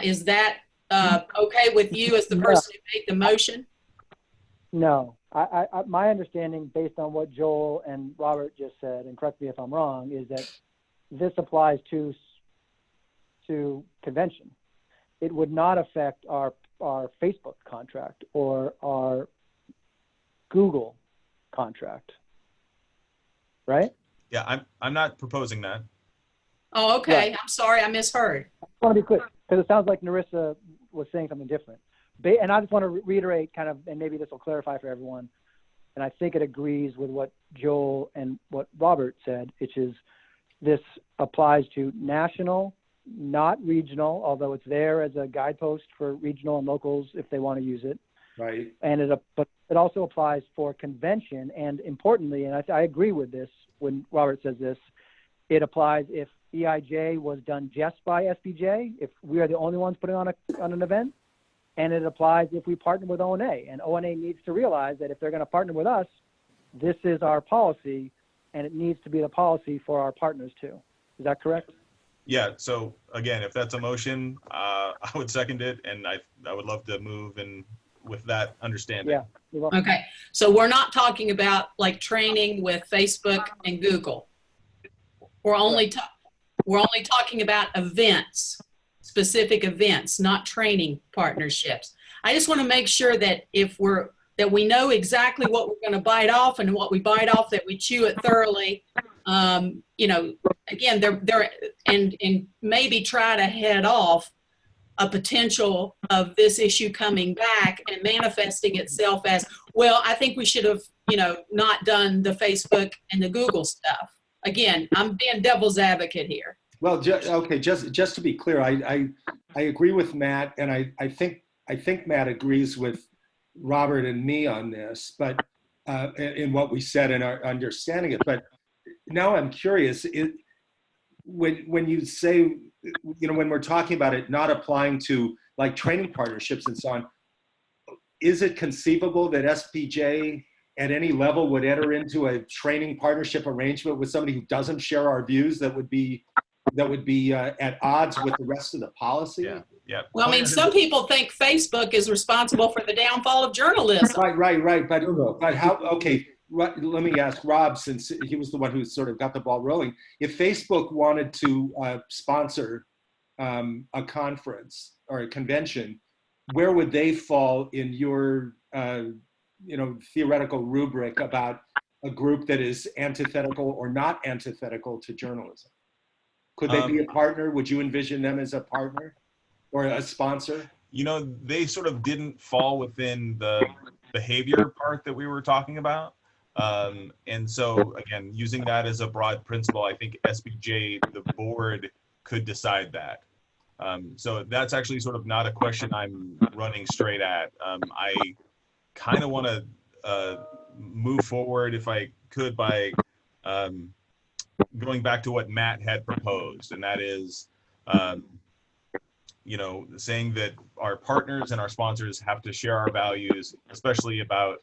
Is that okay with you as the person who made the motion? No, my understanding, based on what Joel and Robert just said, and correct me if I'm wrong, is that this applies to convention. It would not affect our Facebook contract or our Google contract, right? Yeah, I'm not proposing that. Oh, okay. Right. I'm sorry, I misheard. I want to be clear because it sounds like Narissa was saying something different. And I just want to reiterate kind of, and maybe this will clarify for everyone, and I think it agrees with what Joel and what Robert said, which is this applies to national, not regional, although it's there as a guidepost for regional and locals if they want to use it. Right. But it also applies for convention, and importantly, and I agree with this when Robert says this, it applies if EIJ was done just by SPJ, if we are the only ones putting on an event, and it applies if we partner with ONA. And ONA needs to realize that if they're going to partner with us, this is our policy, and it needs to be the policy for our partners too. Is that correct? Yeah, so again, if that's a motion, I would second it, and I would love to move and with that understanding. Yeah. Okay, so we're not talking about like training with Facebook and Google. We're only talking about events, specific events, not training partnerships. I just want to make sure that that we know exactly what we're going to bite off, and what we bite off, that we chew it thoroughly. Again, and maybe try to head off a potential of this issue coming back and manifesting itself as, well, I think we should have, not done the Facebook and the Google stuff. Again, I'm being devil's advocate here. Well, just to be clear, I agree with Matt, and I think Matt agrees with Robert and me on this, but in what we said and our understanding it. But now I'm curious, when you say, when we're talking about it not applying to like training partnerships and so on, is it conceivable that SPJ at any level would enter into a training partnership arrangement with somebody who doesn't share our views that would be at odds with the rest of the policy? Yeah. Well, I mean, some people think Facebook is responsible for the downfall of journalism. Right. But how? Okay, let me ask Rob, since he was the one who sort of got the ball rolling. If Facebook wanted to sponsor a conference or a convention, where would they fall in your theoretical rubric about a group that is antithetical or not antithetical to journalism? Could they be a partner? Would you envision them as a partner or a sponsor? They sort of didn't fall within the behavior part that we were talking about. And so, again, using that as a broad principle, I think SPJ, the board, could decide that. So that's actually sort of not a question I'm running straight at. I kind of want to move forward, if I could, by going back to what Matt had proposed, and that is, saying that our partners and our sponsors have to share our values, especially about,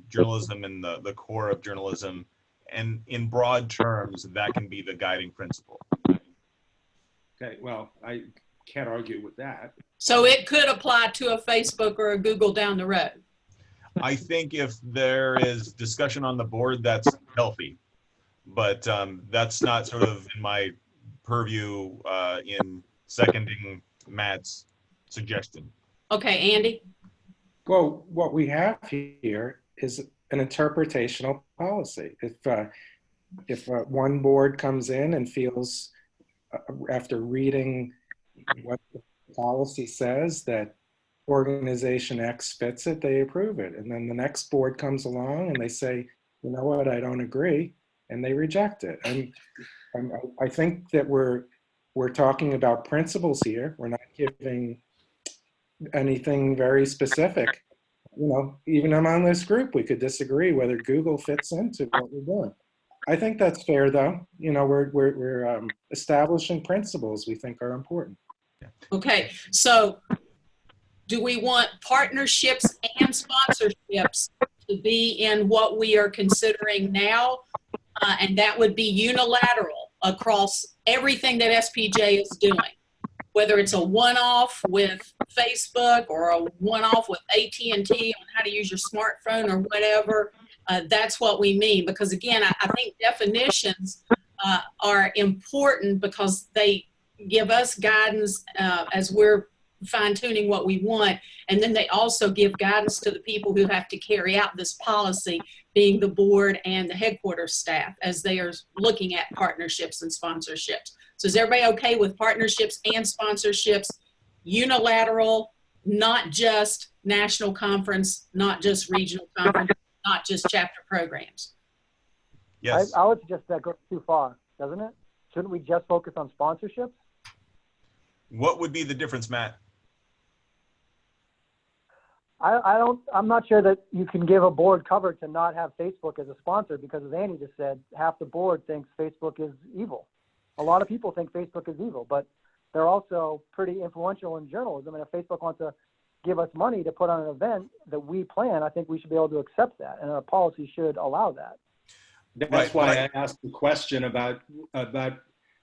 journalism and the core of journalism. And in broad terms, that can be the guiding principle. Okay, well, I can't argue with that. So it could apply to a Facebook or a Google down the road. I think if there is discussion on the board, that's healthy. But that's not sort of in my purview in seconding Matt's suggestion. Okay, Andy? Well, what we have here is an interpretational policy. If one board comes in and feels, after reading what the policy says, that organization X fits it, they approve it. And then the next board comes along and they say, you know what, I don't agree, and they reject it. And I think that we're talking about principles here. We're not giving anything very specific. Even among this group, we could disagree whether Google fits into what we're doing. I think that's fair, though. We're establishing principles we think are important. Okay, so do we want partnerships and sponsorships to be in what we are considering now? And that would be unilateral across everything that SPJ is doing, whether it's a one-off with Facebook or a one-off with AT&T on how to use your smartphone or whatever. That's what we mean, because again, I think definitions are important because they give us guidance as we're fine-tuning what we want, and then they also give guidance to the people who have to carry out this policy, being the board and the headquarters staff, as they are looking at partnerships and sponsorships. So is everybody okay with partnerships and sponsorships, unilateral, not just national conference, not just regional conference, not just chapter programs? Yes. I would suggest that goes too far, doesn't it? Shouldn't we just focus on sponsorships? What would be the difference, Matt? I'm not sure that you can give a board cover to not have Facebook as a sponsor, because as Andy just said, half the board thinks Facebook is evil. A lot of people think Facebook is evil, but they're also pretty influential in journalism. And if Facebook wants to give us money to put on an event that we plan, I think we should be able to accept that, and our policy should allow that. That's why I asked the question about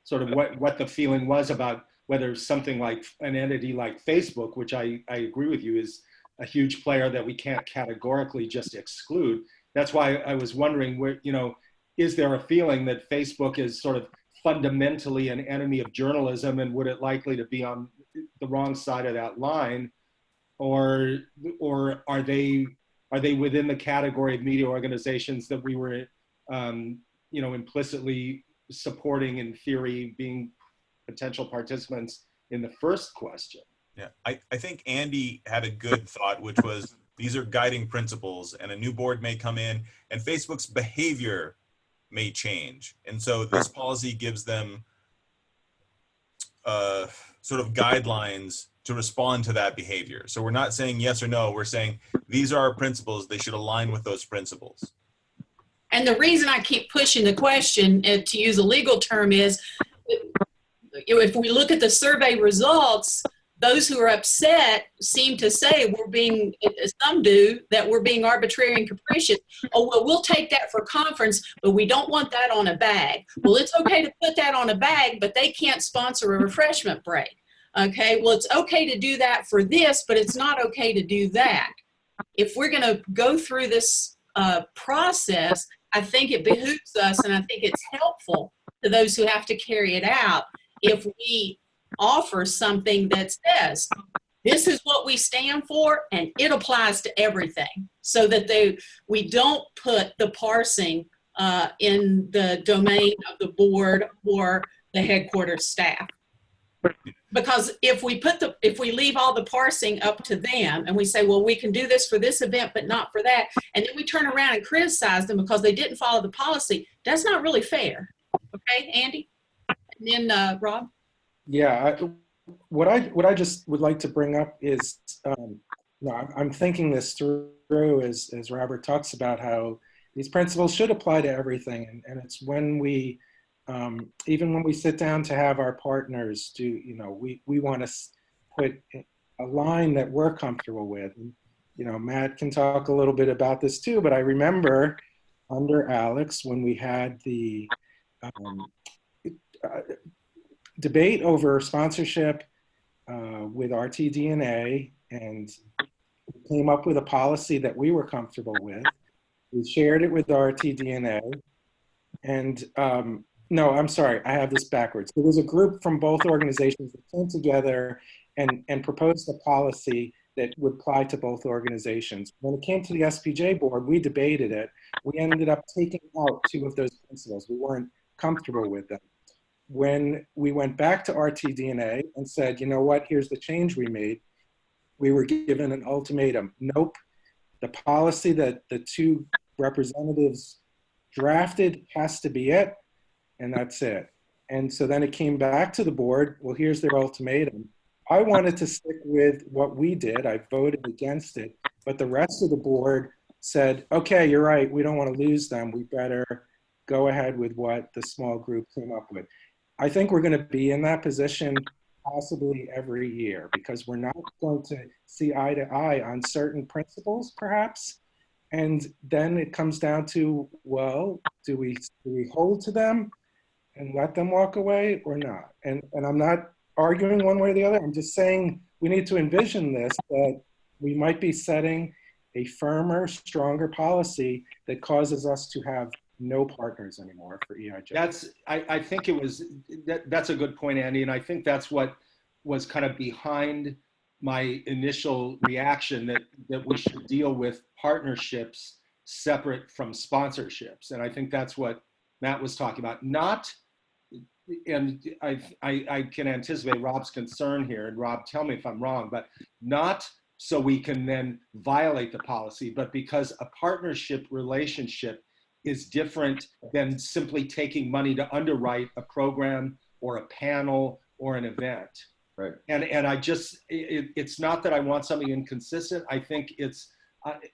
sort of what the feeling was about whether something like an entity like Facebook, which I agree with you is a huge player that we can't categorically just exclude. That's why I was wondering, where, is there a feeling that Facebook is sort of fundamentally an enemy of journalism, and would it likely to be on the wrong side of that line, or are they within the category of media organizations that we were implicitly supporting, in theory, being potential participants in the first question. Yeah, I think Andy had a good thought, which was these are guiding principles, and a new board may come in, and Facebook's behavior may change. And so this policy gives them sort of guidelines to respond to that behavior. So we're not saying yes or no, we're saying these are our principles, they should align with those principles. And the reason I keep pushing the question, to use a legal term, is if we look at the survey results, those who are upset seem to say we're being, some do, that we're being arbitrary and capricious. Oh, well, we'll take that for conference, but we don't want that on a bag. Well, it's okay to put that on a bag, but they can't sponsor a refreshment break. Okay, well, it's okay to do that for this, but it's not okay to do that. If we're going to go through this process, I think it behooves us, and I think it's helpful to those who have to carry it out, if we offer something that says, this is what we stand for, and it applies to everything, so that we don't put the parsing in the domain of the board or the headquarters staff. Because if we leave all the parsing up to them and we say, well, we can do this for this event, but not for that, and then we turn around and criticize them because they didn't follow the policy, that's not really fair. Okay, Andy? And then Rob? Yeah, what I just would like to bring up is, I'm thinking this through as Robert talks about how these principles should apply to everything, and it's when we, even when we sit down to have our partners do, we want to put a line that we're comfortable with. And, Matt can talk a little bit about this too, but I remember under Alex when we had the debate over sponsorship with RTDNA, and came up with a policy that we were comfortable with. We shared it with RTDNA, and no, I'm sorry, I have this backwards. There was a group from both organizations that came together and proposed a policy that would apply to both organizations. When it came to the SPJ board, we debated it. We ended up taking out 2 of those principles. We weren't comfortable with them. When we went back to RTDNA and said, you know what, here's the change we made, we were given an ultimatum. Nope, the policy that the 2 representatives drafted has to be it, and that's it. And so then it came back to the board, well, here's their ultimatum. I wanted to stick with what we did. I voted against it, but the rest of the board said, okay, you're right, we don't want to lose them. We better go ahead with what the small group came up with. I think we're going to be in that position possibly every year, because we're not going to see eye to eye on certain principles, perhaps. And then it comes down to, well, do we hold to them and let them walk away or not? And I'm not arguing one way or the other. I'm just saying we need to envision this, that we might be setting a firmer, stronger policy that causes us to have no partners anymore for EIJ. I think that's a good point, Andy. And I think that's what was kind of behind my initial reaction, that we should deal with partnerships separate from sponsorships. And I think that's what Matt was talking about. Not, and I can anticipate Rob's concern here, and Rob, tell me if I'm wrong, but not so we can then violate the policy, but because a partnership relationship is different than simply taking money to underwrite a program or a panel or an event. Right. And I just, it's not that I want something inconsistent. I think it's,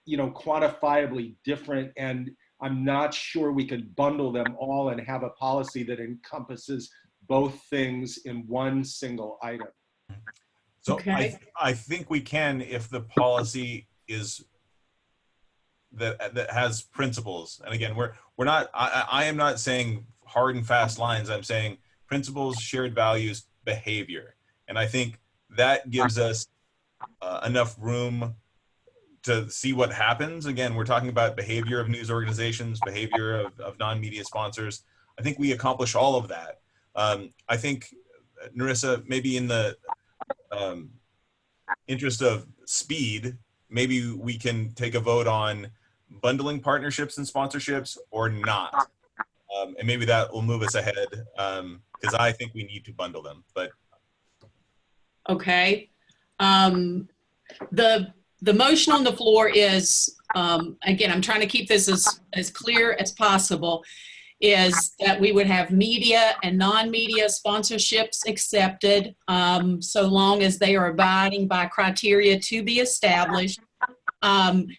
quantifiably different, and I'm not sure we can bundle them all and have a policy that encompasses both things in one single item. So Okay. I think we can, if the policy is that has principles. And again, we're not, I am not saying hard and fast lines. I'm saying principles, shared values, behavior. And I think that gives us enough room to see what happens. Again, we're talking about behavior of news organizations, behavior of non-media sponsors. I think we accomplish all of that. I think, Narissa, maybe in the interest of speed, maybe we can take a vote on bundling partnerships and sponsorships or not. And maybe that will move us ahead, because I think we need to bundle them. But Okay. The motion on the floor is, again, I'm trying to keep this as clear as possible, is that we would have media and non-media sponsorships accepted, so long as they are abiding by criteria to be established. And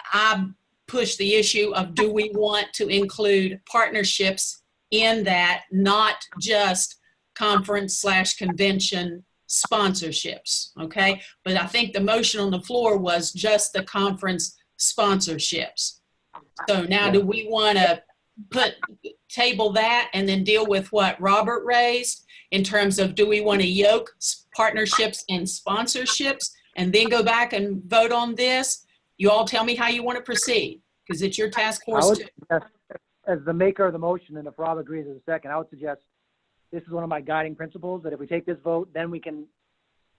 I push the issue of, do we want to include partnerships in that, not just conference/convention sponsorships, okay? But I think the motion on the floor was just the conference sponsorships. So now do we want to table that and then deal with what Robert raised in terms of, do we want to yoke partnerships and sponsorships and then go back and vote on this? You all tell me how you want to proceed, because it's your task force too. As the maker of the motion, and if Rob agrees as a second, I would suggest this is one of my guiding principles, that if we take this vote, then we can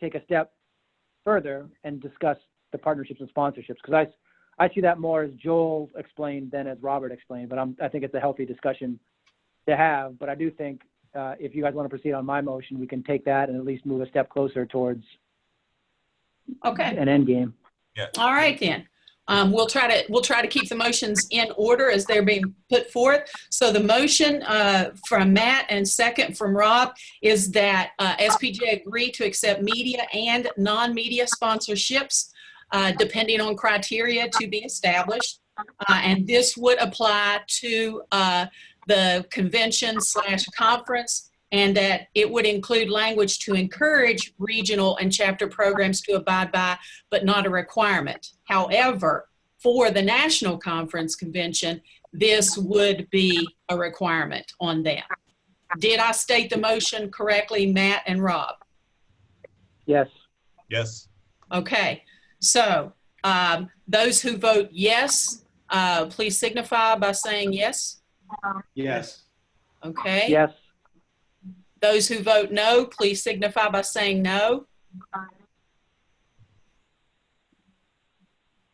take a step further and discuss the partnerships and sponsorships. Because I see that more as Joel explained than as Robert explained, but I think it's a healthy discussion to have. But I do think if you guys want to proceed on my motion, we can take that and at least move a step closer towards an end game. Yeah. All right then. We'll try to keep the motions in order as they're being put forth. So the motion from Matt and second from Rob is that SPJ agree to accept media and non-media sponsorships depending on criteria to be established. And this would apply to the convention/conference, and that it would include language to encourage regional and chapter programs to abide by, but not a requirement. However, for the national conference convention, this would be a requirement on them. Did I state the motion correctly, Matt and Rob? Yes. Yes. Okay, so those who vote yes, please signify by saying yes. Yes. Okay. Yes. Those who vote no, please signify by saying no.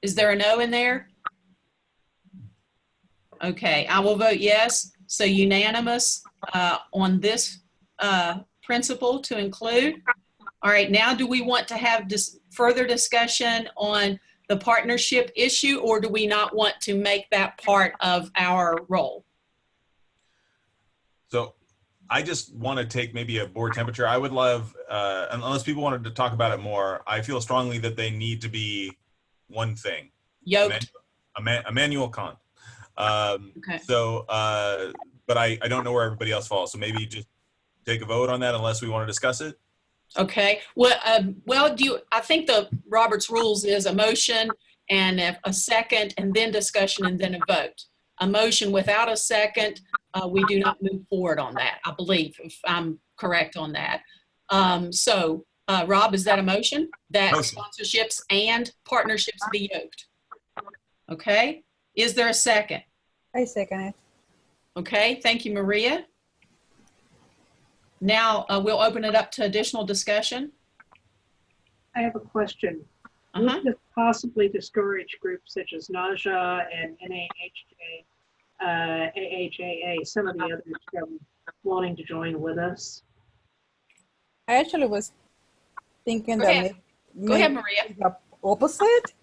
Is there a no in there? Okay, I will vote yes. So unanimous on this principle to include. All right, now do we want to have further discussion on the partnership issue, or do we not want to make that part of our role? So I just want to take maybe a board temperature. I would love, unless people wanted to talk about it more, I feel strongly that they need to be one thing. Yoked. Immanuel Kant. Okay. So, but I don't know where everybody else falls. So maybe just take a vote on that unless we want to discuss it. Okay. Well, I think the Robert's rules is a motion and a second, and then discussion, and then a vote. A motion without a second, we do not move forward on that, I believe, if I'm correct on that. Rob, is that a motion? That sponsorships and partnerships be yoked? Okay. Is there a second? I second it. Okay. Thank you, Maria. Now we'll open it up to additional discussion. I have a question. Would this possibly discourage groups such as NAJA and NAHJ, AHAA, some of the others from wanting to join with us? I actually was thinking Go ahead. Go ahead, Maria. The opposite,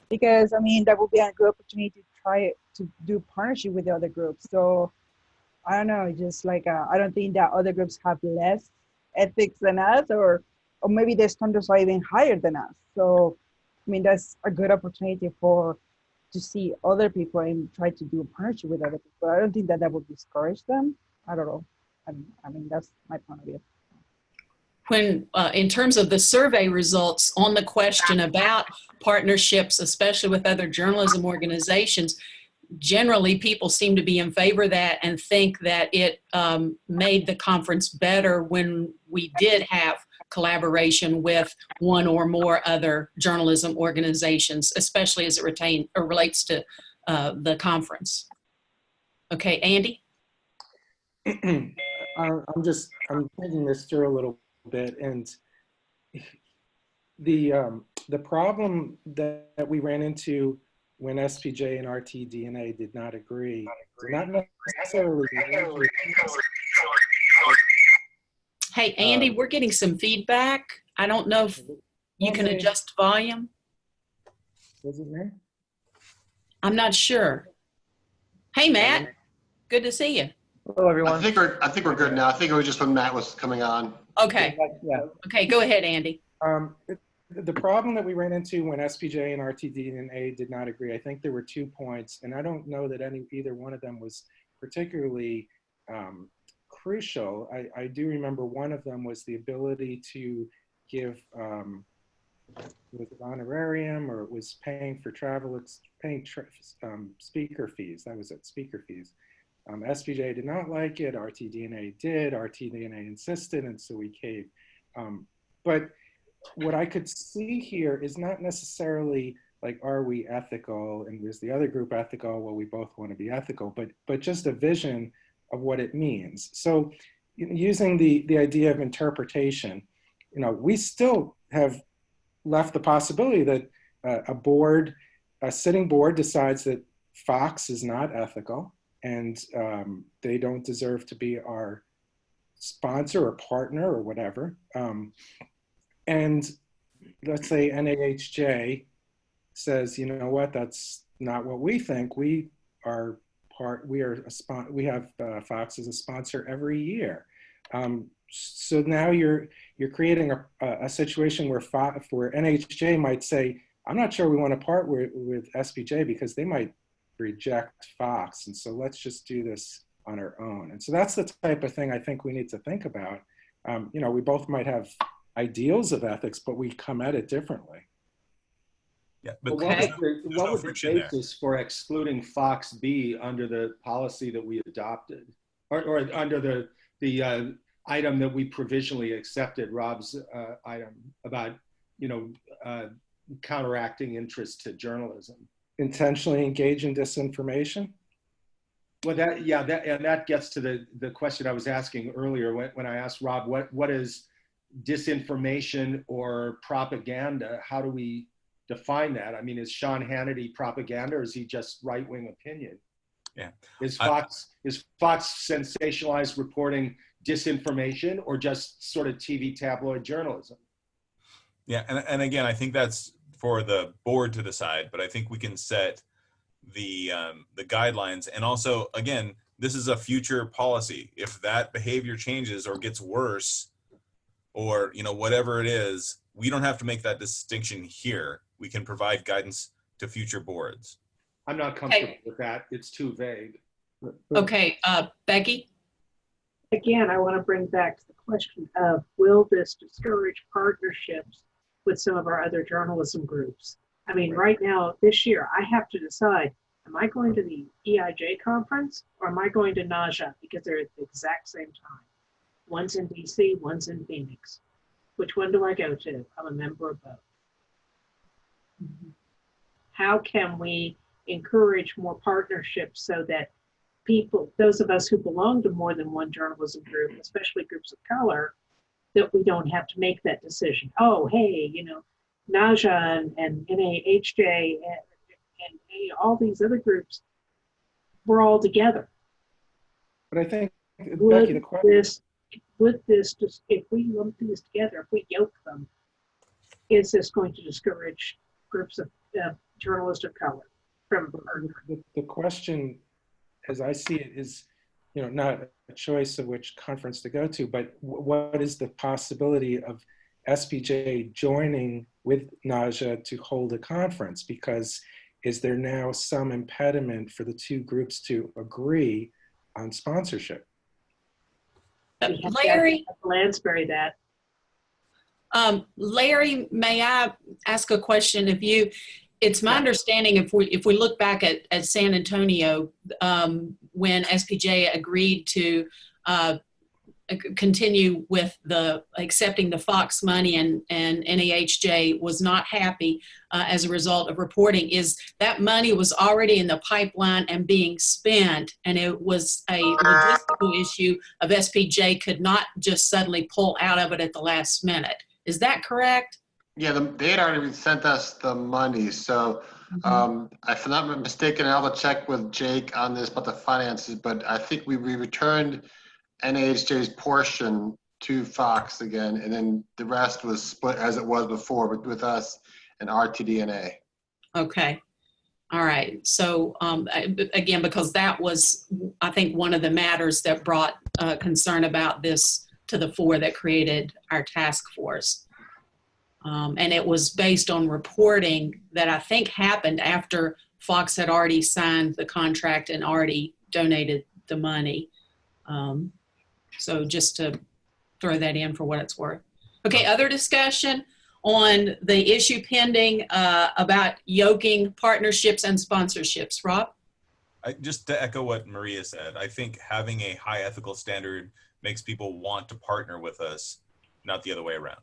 because I mean that would be a good opportunity to try to do partnership with the other groups. So I don't know, just like I don't think that other groups have less ethics than us, or maybe their standards are even higher than us. So I mean that's a good opportunity to see other people and try to do a partnership with other people. I don't think that would discourage them. I don't know. I mean that's my point of view. When, in terms of the survey results on the question about partnerships, especially with other journalism organizations, generally people seem to be in favor of that and think that it made the conference better when we did have collaboration with one or more other journalism organizations, especially as it relates to the conference. Okay, Andy? I'm thinking this through a little bit, and the problem that we ran into when SPJ and RTDNA did not agree, not necessarily. Hey, Andy, we're getting some feedback. I don't know if you can adjust volume. Was it me? I'm not sure. Hey, Matt. Good to see you. Hello, everyone. I think we're good now. I think it was just when Matt was coming on. Okay. Yeah. Okay, go ahead, Andy. The problem that we ran into when SPJ and RTD&A did not agree, I think there were 2 points, and I don't know that either one of them was particularly crucial. I do remember one of them was the ability to give was it honorarium, or it was paying for travel, it's paying speaker fees. That was it, speaker fees. SPJ did not like it, RTD&A did, RTD&A insisted, and so we caved. But what I could see here is not necessarily like, are we ethical, and is the other group ethical? Well, we both want to be ethical, but just a vision of what it means. So using the idea of interpretation, we still have left the possibility that a sitting board decides that Fox is not ethical, and they don't deserve to be our sponsor or partner or whatever. And let's say NAHJ says, you know what, that's not what we think. We have Fox as a sponsor every year. So now you're creating a situation where NHJ might say, I'm not sure we want to part with SPJ because they might reject Fox. And so let's just do this on our own. And so that's the type of thing I think we need to think about. We both might have ideals of ethics, but we come at it differently. Yeah, but but what was the basis for excluding Fox B under the policy that we adopted, or under the item that we provisionally accepted, Rob's item about counteracting interest to journalism? Intentionally engage in disinformation? Well, that gets to the question I was asking earlier when I asked Rob, what is disinformation or propaganda? How do we define that? I mean, is Sean Hannity propaganda, or is he just right-wing opinion? Yeah. Is Fox sensationalized reporting disinformation, or just sort of TV tabloid journalism? Yeah, and again, I think that's for the board to decide, but I think we can set the guidelines. And also, again, this is a future policy. If that behavior changes or gets worse, or whatever it is, we don't have to make that distinction here. We can provide guidance to future boards. I'm not comfortable with that. It's too vague. Okay, Becky? Again, I want to bring back to the question of, will this discourage partnerships with some of our other journalism groups? I mean, right now, this year, I have to decide, am I going to the EIJ conference, or am I going to NAJA, because they're at the exact same time? One's in DC, one's in Phoenix. Which one do I go to? I'm a member of both. How can we encourage more partnerships so that people, those of us who belong to more than one journalism group, especially groups of color, that we don't have to make that decision? Oh, hey, NAJA and NAHJ and all these other groups, we're all together. But I think, Becky, the question just if we lump these together, if we yoke them, is this going to discourage groups of journalists of color from partnering? The question, as I see it, is, not a choice of which conference to go to, but what is the possibility of SPJ joining with NAJA to hold a conference? Because is there now some impediment for the two groups to agree on sponsorship? Larry, Lansbury, that. Larry, may I ask a question of you? It's my understanding, if we look back at San Antonio, when SPJ agreed to continue with accepting the Fox money, and NAHJ was not happy as a result of reporting, is that money was already in the pipeline and being spent, and it was a logistical issue of SPJ could not just suddenly pull out of it at the last minute. Is that correct? Yeah, they had already sent us the money. So if I'm not mistaken, I'll check with Jake on this about the finances, but I think we returned NAHJ's portion to Fox again, and then the rest was split as it was before, but with us and RTDNA. Okay. All right. So again, because that was, I think, one of the matters that brought concern about this to the fore that created our task force. And it was based on reporting that I think happened after Fox had already signed the contract and already donated the money. So just to throw that in for what it's worth. Okay, other discussion on the issue pending about yoking partnerships and sponsorships. Rob? Just to echo what Maria said, I think having a high ethical standard makes people want to partner with us, not the other way around.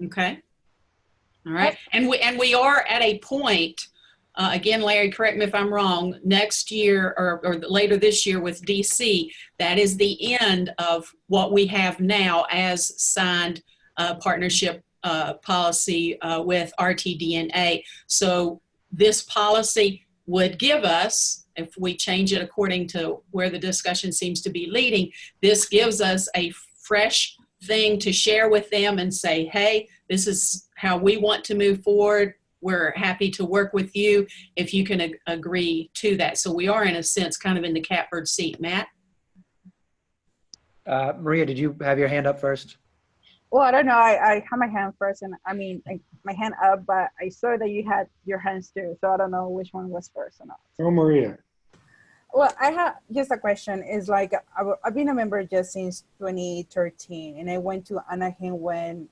Okay. All right. And we are at a point, again, Larry, correct me if I'm wrong, next year or later this year with DC, that is the end of what we have now as signed partnership policy with RTDNA. So this policy would give us, if we change it according to where the discussion seems to be leading, this gives us a fresh thing to share with them and say, hey, this is how we want to move forward. We're happy to work with you if you can agree to that. So we are, in a sense, kind of in the catbird seat. Matt? Maria, did you have your hand up first? Well, I don't know. I had my hand first, and I mean, my hand up, but I saw that you had your hands too. So I don't know which one was first or not. Oh, Maria. Well, I have just a question. Is like, I've been a member just since 2013, and I went to Anaheim when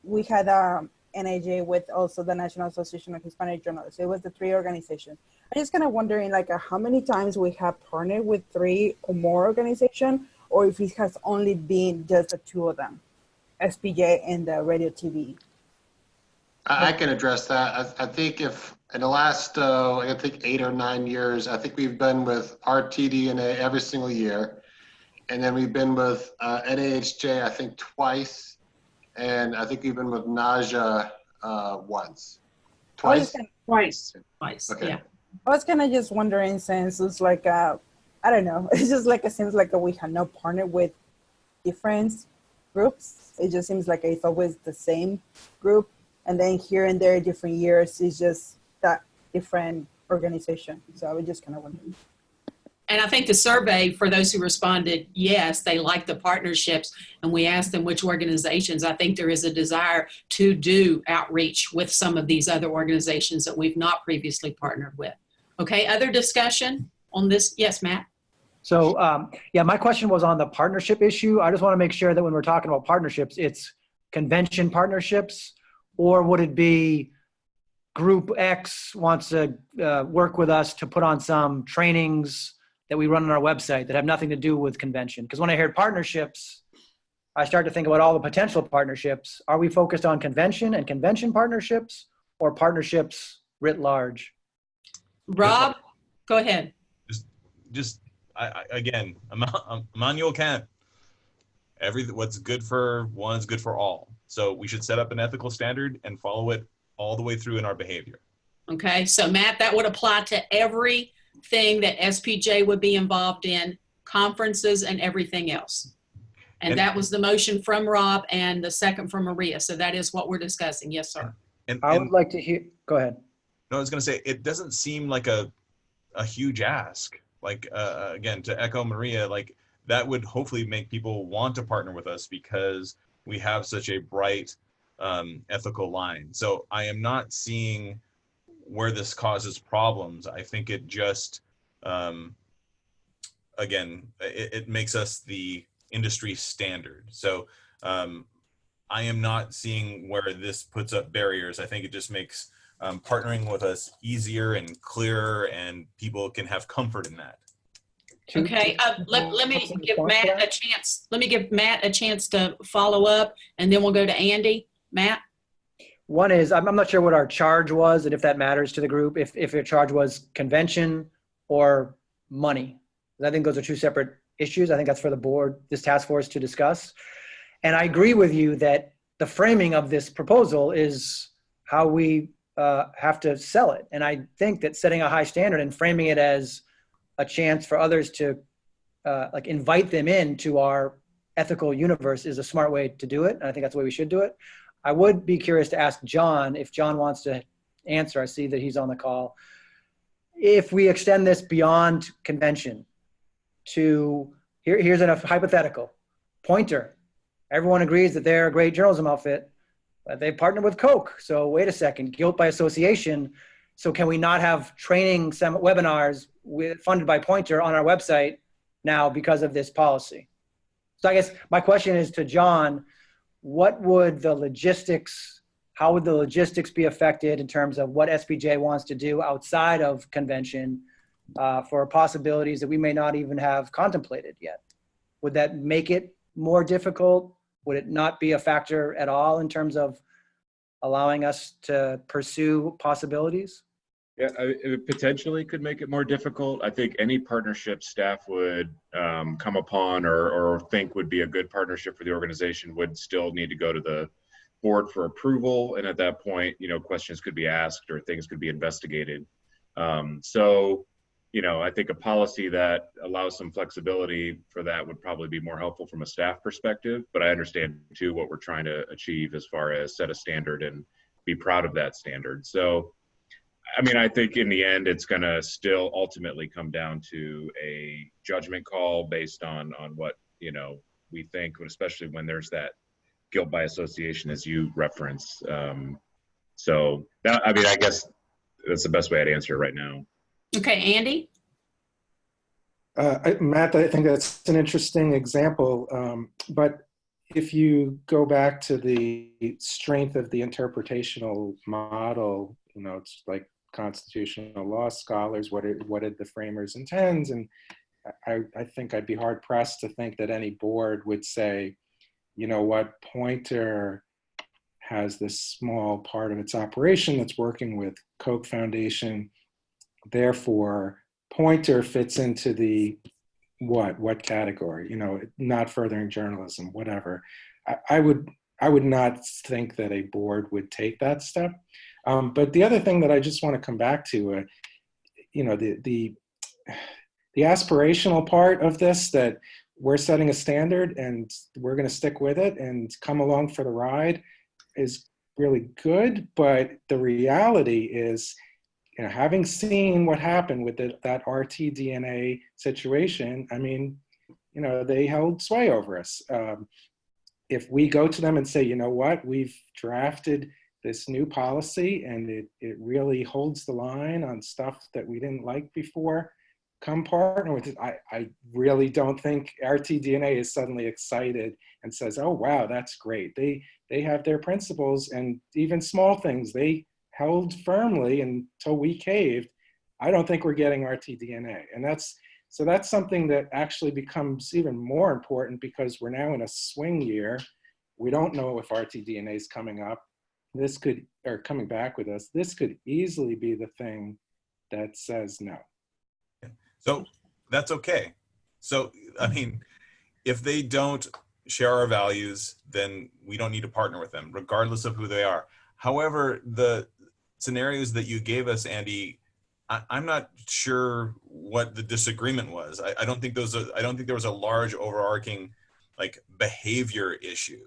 we had NAJ with also the National Association of Hispanic Journalists. It was the 3 organizations. I just kind of wondering, like, how many times we have partnered with 3 or more organizations, or if it has only been just the 2 of them, SPJ and the radio TV. I can address that. I think if in the last, I think 8 or 9 years, I think we've been with RTDNA every single year. And then we've been with NAHJ, I think twice. And I think we've been with Naja once. Twice? Twice. Okay. Yeah. I was kind of just wondering, since it's like, I don't know, it's just like, it seems like we have no partner with different groups. It just seems like it's always the same group. And then here and there, different years, it's just that different organization. So I was just kind of wondering. And I think the survey, for those who responded, yes, they like the partnerships, and we asked them which organizations. I think there is a desire to do outreach with some of these other organizations that we've not previously partnered with. Okay, other discussion on this? Yes, Matt? So, yeah, my question was on the partnership issue. I just want to make sure that when we're talking about partnerships, it's convention partnerships, or would it be Group X wants to work with us to put on some trainings that we run on our website that have nothing to do with convention? Because when I heard partnerships, I start to think about all the potential partnerships. Are we focused on convention and convention partnerships, or partnerships writ large? Rob, go ahead. Again, Immanuel Kant. What's good for one is good for all. So we should set up an ethical standard and follow it all the way through in our behavior. Okay, so Matt, that would apply to everything that SPJ would be involved in, conferences and everything else. And that was the motion from Rob and the second from Maria. So that is what we're discussing. Yes, sir. And I would like to hear, go ahead. No, I was going to say, it doesn't seem like a huge ask. Like, again, to echo Maria, like that would hopefully make people want to partner with us because we have such a bright ethical line. So I am not seeing where this causes problems. I think it just, again, it makes us the industry standard. So I am not seeing where this puts up barriers. I think it just makes partnering with us easier and clearer, and people can have comfort in that. Okay, let me give Matt a chance. Let me give Matt a chance to follow up, and then we'll go to Andy. Matt? One is, I'm not sure what our charge was and if that matters to the group, if your charge was convention or money. I think those are 2 separate issues. I think that's for the board, this task force, to discuss. And I agree with you that the framing of this proposal is how we have to sell it. And I think that setting a high standard and framing it as a chance for others to like invite them into our ethical universe is a smart way to do it. And I think that's the way we should do it. I would be curious to ask John, if John wants to answer. I see that he's on the call. If we extend this beyond convention to, here's a hypothetical. Pointer. Everyone agrees that they're a great journalism outfit, but they partnered with Coke. So wait a second, guilt by association. So can we not have training webinars funded by Pointer on our website now because of this policy? So I guess my question is to John, what would the logistics, how would the logistics be affected in terms of what SPJ wants to do outside of convention for possibilities that we may not even have contemplated yet? Would that make it more difficult? Would it not be a factor at all in terms of allowing us to pursue possibilities? Yeah, it potentially could make it more difficult. I think any partnership staff would come upon or think would be a good partnership for the organization would still need to go to the board for approval. And at that point, you know, questions could be asked or things could be investigated. So, you know, I think a policy that allows some flexibility for that would probably be more helpful from a staff perspective. But I understand too what we're trying to achieve as far as set a standard and be proud of that standard. So, I mean, I think in the end, it's going to still ultimately come down to a judgment call based on what, you know, we think, especially when there's that guilt by association, as you reference. So that, I mean, I guess that's the best way I'd answer it right now. Okay, Andy? Matt, I think that's an interesting example. But if you go back to the strength of the interpretational model, you know, it's like constitutional law scholars, what did the framers intend? And I think I'd be hard pressed to think that any board would say, you know what, Pointer has this small part of its operation that's working with Koch Foundation. Therefore, Pointer fits into the what category? You know, not furthering journalism, whatever. I would not think that a board would take that step. But the other thing that I just want to come back to, you know, the aspirational part of this, that we're setting a standard and we're going to stick with it and come along for the ride, is really good. But the reality is, you know, having seen what happened with that RTDNA situation, I mean, you know, they held sway over us. If we go to them and say, you know what, we've drafted this new policy and it really holds the line on stuff that we didn't like before, come partner with it. I really don't think RTDNA is suddenly excited and says, oh, wow, that's great. They have their principles, and even small things, they held firmly until we caved. I don't think we're getting RTDNA. And that's something that actually becomes even more important because we're now in a swing year. We don't know if RTDNA is coming up. This could, or coming back with us, this could easily be the thing that says no. So that's okay. So, I mean, if they don't share our values, then we don't need to partner with them, regardless of who they are. However, the scenarios that you gave us, Andy, I'm not sure what the disagreement was. I don't think there was a large overarching like behavior issue.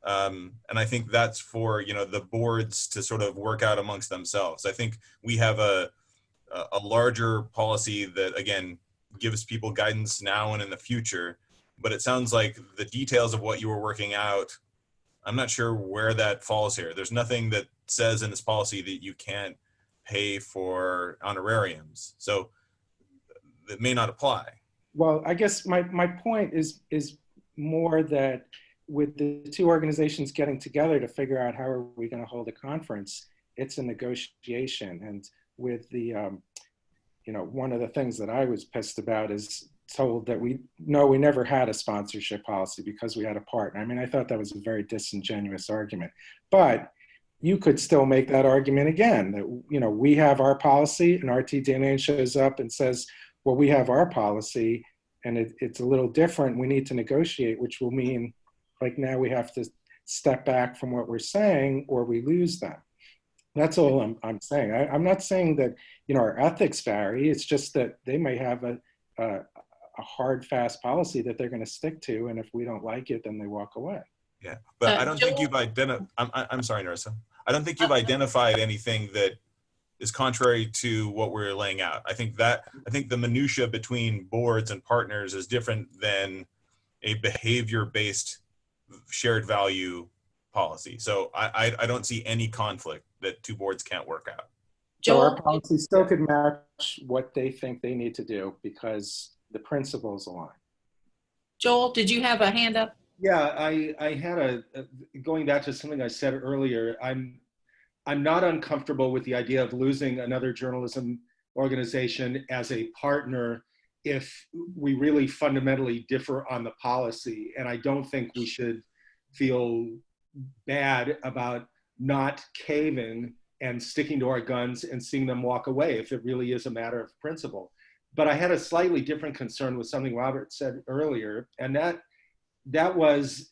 And I think that's for, you know, the boards to sort of work out amongst themselves. I think we have a larger policy that, again, gives people guidance now and in the future, but it sounds like the details of what you were working out, I'm not sure where that falls here. There's nothing that says in this policy that you can't pay for honorariums. So it may not apply. Well, I guess my point is more that with the two organizations getting together to figure out how are we going to hold a conference, it's a negotiation. And with the, you know, one of the things that I was pissed about is told that we never had a sponsorship policy because we had a partner. I mean, I thought that was a very disingenuous argument, but you could still make that argument again, that, you know, we have our policy and RTDNA shows up and says, well, we have our policy and it's a little different. We need to negotiate, which will mean like now we have to step back from what we're saying or we lose them. That's all I'm saying. I'm not saying that, you know, our ethics vary. It's just that they may have a a hard, fast policy that they're going to stick to. And if we don't like it, then they walk away. Yeah, but I don't think you've identified, I'm sorry, Narissa. I don't think you've identified anything that is contrary to what we're laying out. I think the minutia between boards and partners is different than a behavior-based shared value policy. So I don't see any conflict that two boards can't work out. So our policy still could match what they think they need to do because the principles align. Joel, did you have a hand up? Yeah, I had going back to something I said earlier, I'm not uncomfortable with the idea of losing another journalism organization as a partner if we really fundamentally differ on the policy. And I don't think we should feel bad about not caving and sticking to our guns and seeing them walk away if it really is a matter of principle. But I had a slightly different concern with something Robert said earlier, and that was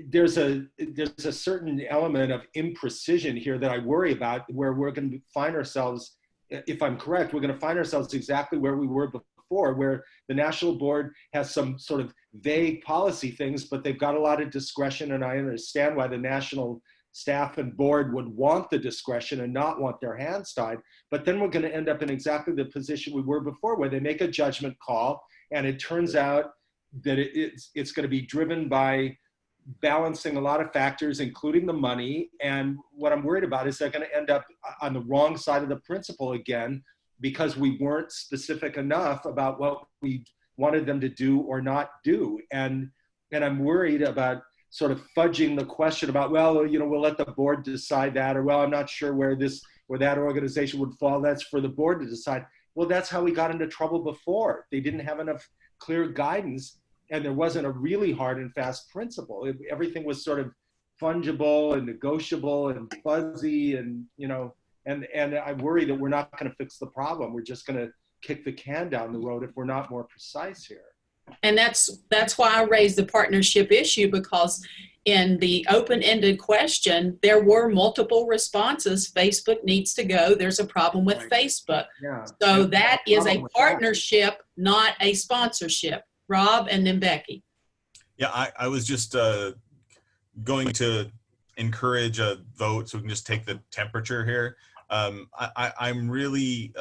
there's a certain element of imprecision here that I worry about, where we're going to find ourselves, if I'm correct, we're going to find ourselves exactly where we were before, where the national board has some sort of vague policy things, but they've got a lot of discretion, and I understand why the national staff and board would want the discretion and not want their hands tied. But then we're going to end up in exactly the position we were before, where they make a judgment call, and it turns out that it's going to be driven by balancing a lot of factors, including the money. And what I'm worried about is they're going to end up on the wrong side of the principle again, because we weren't specific enough about what we wanted them to do or not do. And I'm worried about sort of fudging the question about, well, you know, we'll let the board decide that, or, well, I'm not sure where that organization would fall. That's for the board to decide. Well, that's how we got into trouble before. They didn't have enough clear guidance, and there wasn't a really hard and fast principle. Everything was sort of fungible and negotiable and fuzzy, and, you know, and I worry that we're not going to fix the problem. We're just going to kick the can down the road if we're not more precise here. And that's why I raised the partnership issue, because in the open-ended question, there were multiple responses. Facebook needs to go. There's a problem with Facebook. Yeah. So that is a partnership, not a sponsorship. Rob, and then Becky. Yeah, I was just going to encourage a vote so we can just take the temperature here. I'm really,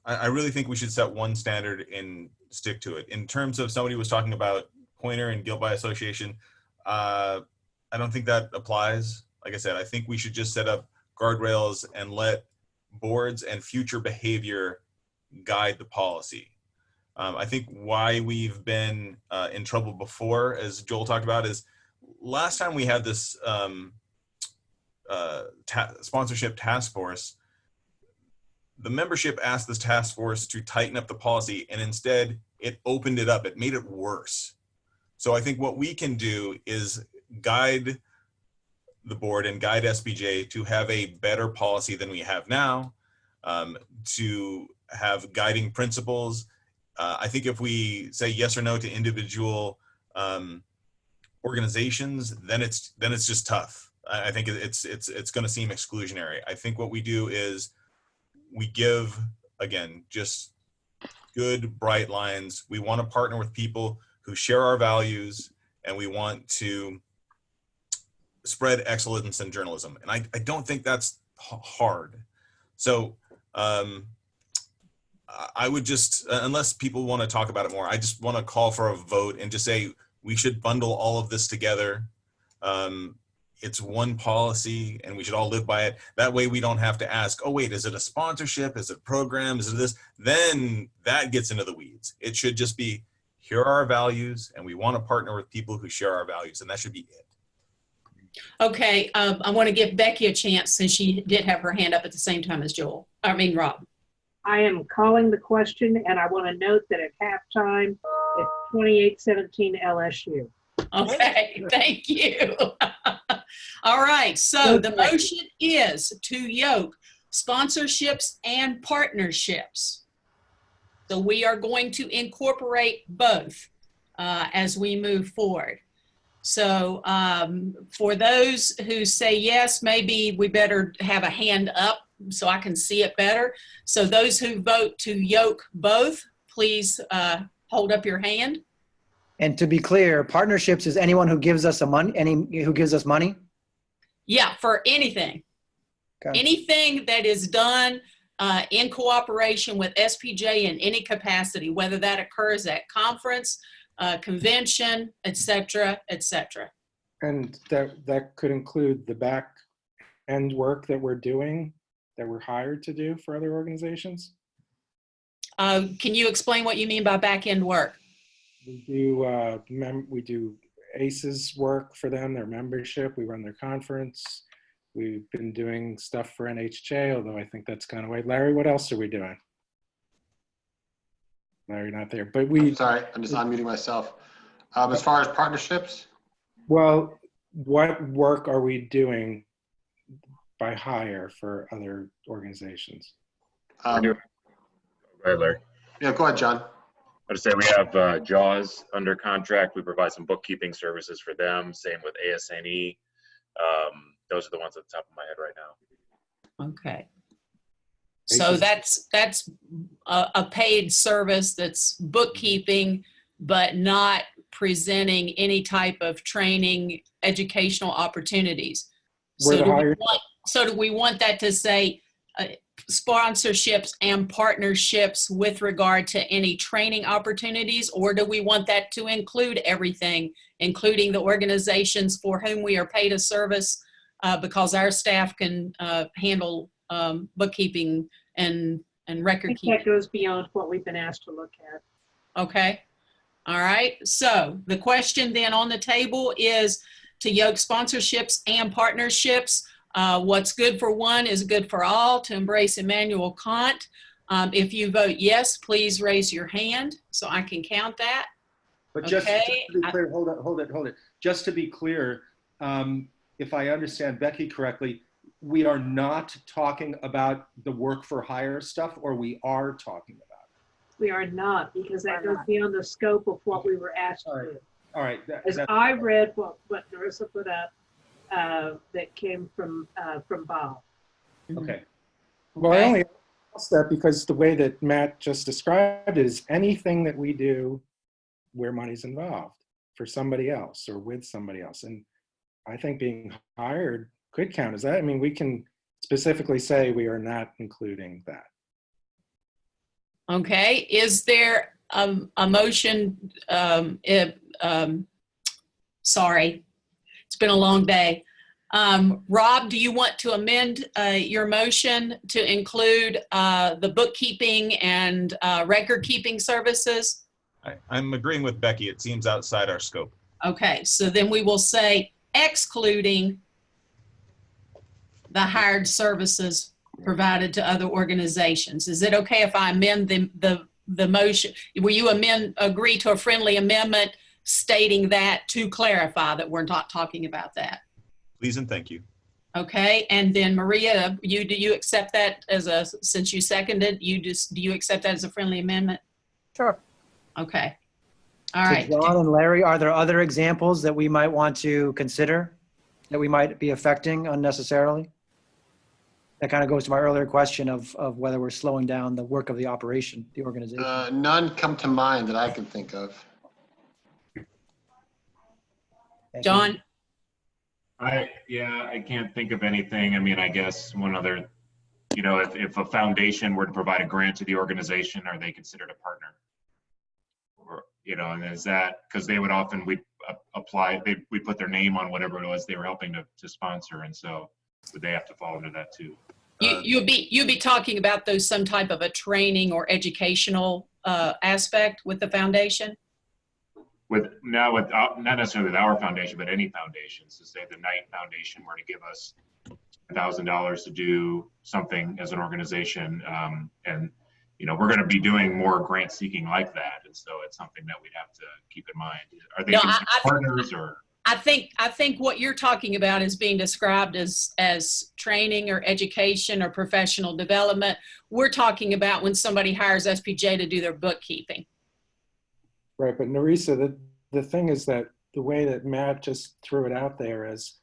I really think we should set one standard and stick to it. In terms of, somebody was talking about Pointer and guilt by association, I don't think that applies. Like I said, I think we should just set up guardrails and let boards and future behavior guide the policy. I think why we've been in trouble before, as Joel talked about, is last time we had this sponsorship task force, the membership asked this task force to tighten up the policy, and instead it opened it up. It made it worse. So I think what we can do is guide the board and guide SPJ to have a better policy than we have now, to have guiding principles. I think if we say yes or no to individual organizations, then it's just tough. I think it's going to seem exclusionary. I think what we do is we give, again, just good, bright lines. We want to partner with people who share our values, and we want to spread excellence in journalism. And I don't think that's hard. So I would just, unless people want to talk about it more, I just want to call for a vote and just say we should bundle all of this together. It's one policy and we should all live by it. That way we don't have to ask, oh wait, is it a sponsorship? Is it a program? Is it this? Then that gets into the weeds. It should just be, here are our values, and we want to partner with people who share our values, and that should be it. Okay, I want to give Becky a chance, since she did have her hand up at the same time as Rob. I am calling the question, and I want to note that at halftime, it's 28-17 LSU. Okay, thank you. All right, so the motion is to yoke sponsorships and partnerships. So we are going to incorporate both as we move forward. So for those who say yes, maybe we better have a hand up so I can see it better. So those who vote to yoke both, please hold up your hand. And to be clear, partnerships is anyone who gives us who gives us money? Yeah, for anything. Okay. Anything that is done in cooperation with SPJ in any capacity, whether that occurs at conference, convention, et cetera, et cetera. And that could include the back end work that we're doing, that we're hired to do for other organizations? Can you explain what you mean by back end work? We do ACES work for them, their membership. We run their conference. We've been doing stuff for NHJ, although I think that's gone away. Larry, what else are we doing? Larry, not there, but we. Sorry, I'm just unmuting myself. As far as partnerships? Well, what work are we doing by hire for other organizations? Go ahead, Larry. Yeah, go ahead, John. I would say we have JAWS under contract. We provide some bookkeeping services for them. Same with ASNE. Those are the ones at the top of my head right now. Okay. So that's a paid service that's bookkeeping, but not presenting any type of training, educational opportunities. So do we want that to say sponsorships and partnerships with regard to any training opportunities, or do we want that to include everything, including the organizations for whom we are paid a service because our staff can handle bookkeeping and record keeping? That goes beyond what we've been asked to look at. Okay. All right. So the question then on the table is to yoke sponsorships and partnerships. What's good for one is good for all, to embrace Immanuel Kant. If you vote yes, please raise your hand so I can count that. But just to be clear, hold it. Just to be clear, if I understand Becky correctly, we are not talking about the work for hire stuff, or we are talking about it? We are not, because that goes beyond the scope of what we were asked to do. All right. As I read what Narissa put up, that came from Bob. Okay. Well, I only asked that because the way that Matt just described it is anything that we do where money's involved for somebody else or with somebody else. And I think being hired could count as that. I mean, we can specifically say we are not including that. Okay. Is there a motion? Sorry, it's been a long day. Rob, do you want to amend your motion to include the bookkeeping and record keeping services? I'm agreeing with Becky. It seems outside our scope. Okay, so then we will say excluding the hired services provided to other organizations. Is it okay if I amend the motion? Will you agree to a friendly amendment stating that to clarify that we're not talking about that? Please and thank you. Okay, and then Maria, do you accept that since you seconded, do you accept that as a friendly amendment? Sure. Okay. All right. John and Larry, are there other examples that we might want to consider that we might be affecting unnecessarily? That kind of goes to my earlier question of whether we're slowing down the work of the operation, the organization. None come to mind that I can think of. John? I can't think of anything. I mean, I guess one other, if a foundation were to provide a grant to the organization, are they considered a partner? Or, and is that, because they would often, we put their name on whatever it was they were helping to sponsor. And so would they have to fall into that too? You'd be talking about some type of a training or educational aspect with the foundation? Not necessarily with our foundation, but any foundations. To say the Knight Foundation were to give us $1,000 to do something as an organization, and we're going to be doing more grant seeking like that, and so it's something that we'd have to keep in mind. Are they partners or? I think what you're talking about is being described as training or education or professional development. We're talking about when somebody hires SPJ to do their bookkeeping. Right, but Narissa, the thing is that the way that Matt just threw it out there is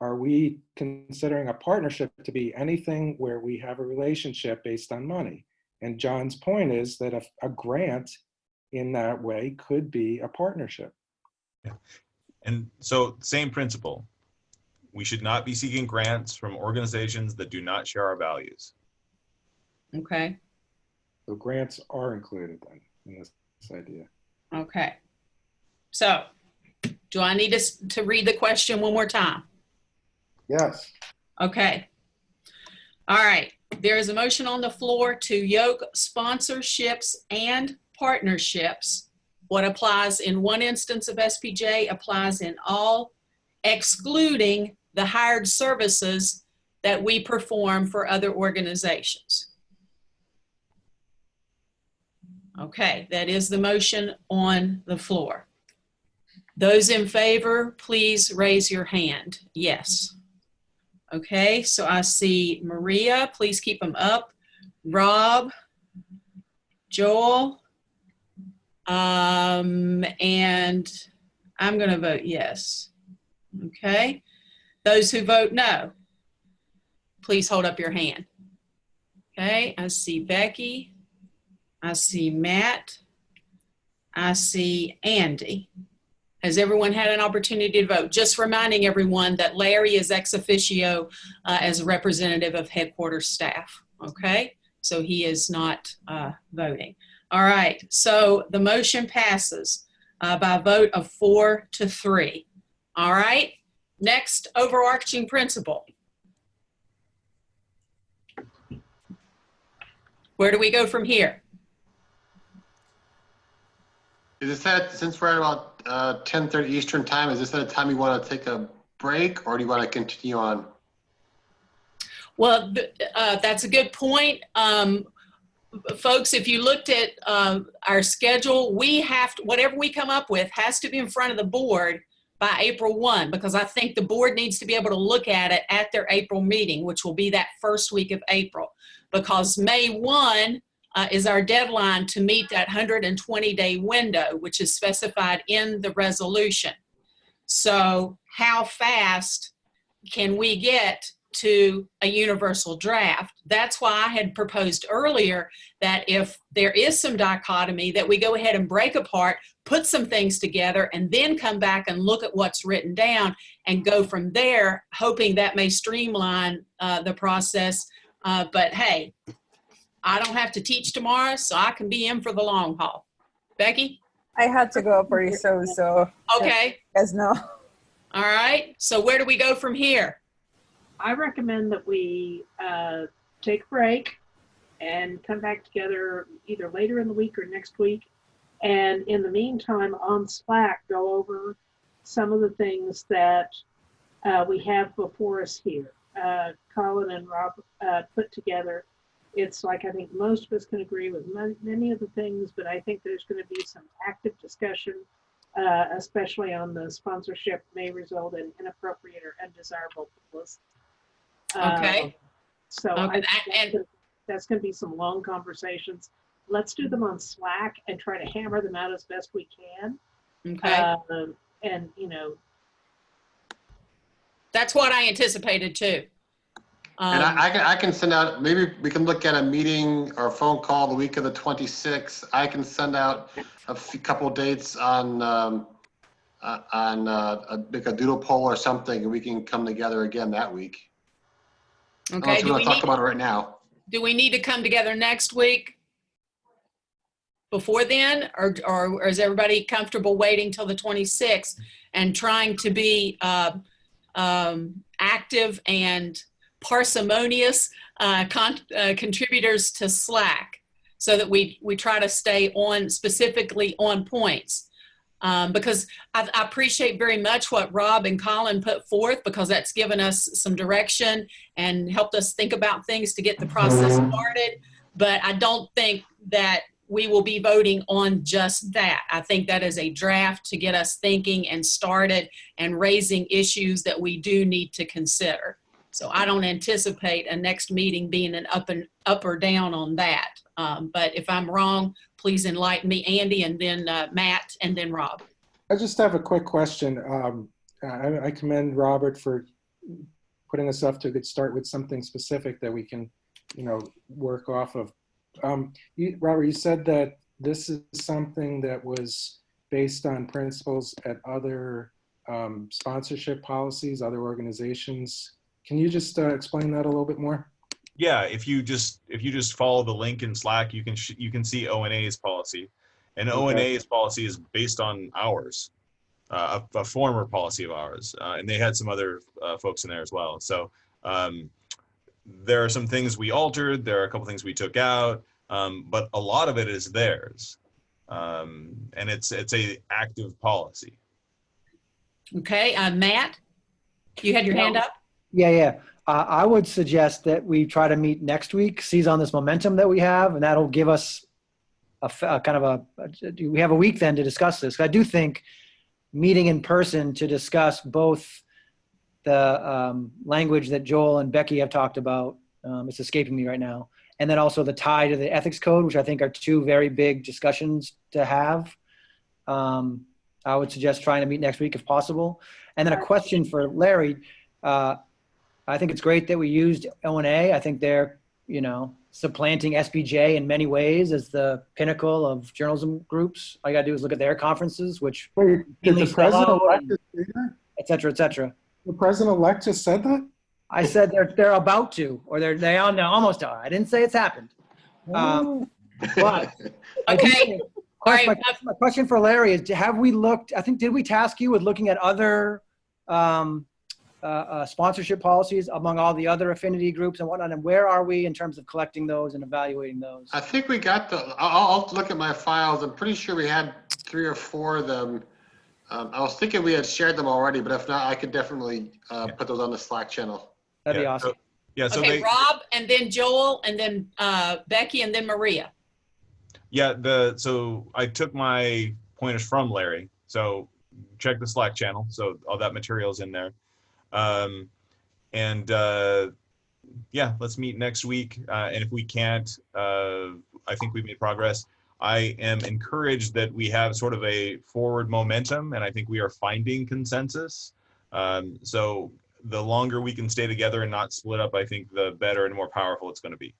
are we considering a partnership to be anything where we have a relationship based on money? And John's point is that a grant in that way could be a partnership. Yeah. And so same principle. We should not be seeking grants from organizations that do not share our values. Okay. So grants are included then in this idea. Okay. So do I need to read the question one more time? Yes. Okay. All right. There is a motion on the floor to yoke sponsorships and partnerships. What applies in one instance of SPJ applies in all, excluding the hired services that we perform for other organizations. Okay, that is the motion on the floor. Those in favor, please raise your hand. Yes. Okay, so I see Maria, please keep them up. Rob, Joel, and I'm going to vote yes. Okay, those who vote no, please hold up your hand. Okay, I see Becky, I see Matt, I see Andy. Has everyone had an opportunity to vote? Just reminding everyone that Larry is ex officio as a representative of headquarters staff, okay? So he is not voting. All right, so the motion passes by a vote of 4-3. All right, next overarching principle. Where do we go from here? Is this at, since we're at about 10:30 Eastern time, is this at a time you want to take a break, or do you want to continue on? Well, that's a good point. Folks, if you looked at our schedule, we have to, whatever we come up with has to be in front of the board by April 1, because I think the board needs to be able to look at it at their April meeting, which will be that first week of April, because May 1 is our deadline to meet that 120-day window, which is specified in the resolution. So how fast can we get to a universal draft? That's why I had proposed earlier that if there is some dichotomy, that we go ahead and break apart, put some things together, and then come back and look at what's written down and go from there, hoping that may streamline the process. But hey, I don't have to teach tomorrow, so I can be in for the long haul. Becky? I had to go pretty soon, so. Okay. As no. All right. So where do we go from here? I recommend that we take a break and come back together either later in the week or next week. And in the meantime, on Slack, go over some of the things that we have before us here. Colin and Rob put together. It's like, I think most of us can agree with many of the things, but I think there's going to be some active discussion, especially on the sponsorship may result in inappropriate or undesirable publicity. Okay. So okay. That's going to be some long conversations. Let's do them on Slack and try to hammer them out as best we can. Okay. And, you know. That's what I anticipated too. And I can send out, maybe we can look at a meeting or a phone call the week of the 26th. I can send out a couple dates on like a doodle poll or something, and we can come together again that week. Okay. Do we want to talk about it right now? Do we need to come together next week before then, or is everybody comfortable waiting till the 26th and trying to be active and parsimonious contributors to Slack, so that we try to stay on specifically on points? Because I appreciate very much what Rob and Colin put forth, because that's given us some direction and helped us think about things to get the process started. But I don't think that we will be voting on just that. I think that is a draft to get us thinking and started and raising issues that we do need to consider. So I don't anticipate a next meeting being an up or down on that. But if I'm wrong, please enlighten me, Andy, and then Matt, and then Rob. I just have a quick question. I commend Robert for putting us off to a good start with something specific that we can, work off of. Robert, you said that this is something that was based on principles at other sponsorship policies, other organizations. Can you just explain that a little bit more? Yeah, if you just follow the link in Slack, you can see ONA's policy, and ONA's policy is based on ours, a former policy of ours, and they had some other folks in there as well. So there are some things we altered, there are a couple things we took out, but a lot of it is theirs, and it's a active policy. Okay, Matt, you had your hand up? Yeah. I would suggest that we try to meet next week, seize on this momentum that we have, and that'll give us we have a week then to discuss this. I do think meeting in person to discuss both the language that Joel and Becky have talked about, it's escaping me right now, and then also the tie to the ethics code, which I think are two very big discussions to have. I would suggest trying to meet next week if possible. And then a question for Larry. I think it's great that we used ONA. I think they're, supplanting SPJ in many ways as the pinnacle of journalism groups. All you gotta do is look at their conferences, which Wait, did the president-elect just say that? et cetera, et cetera. The president-elect just said that? I said they're about to, or they almost are. I didn't say it's happened. But Okay. All right. my question for Larry is: have we looked? Did we task you with looking at other sponsorship policies among all the other affinity groups and whatnot? And where are we in terms of collecting those and evaluating those? I think we got I'll look at my files. I'm pretty sure we had 3 or 4 of them. I was thinking we had shared them already, but if not, I could definitely put those on the Slack channel. That'd be awesome. So okay, Rob, and then Joel, and then Becky, and then Maria. Yeah, so I took my pointers from Larry. So check the Slack channel. So all that material's in there. Let's meet next week. And if we can't, I think we've made progress. I am encouraged that we have sort of a forward momentum, and I think we are finding consensus. So the longer we can stay together and not split up, I think the better and more powerful it's going to be.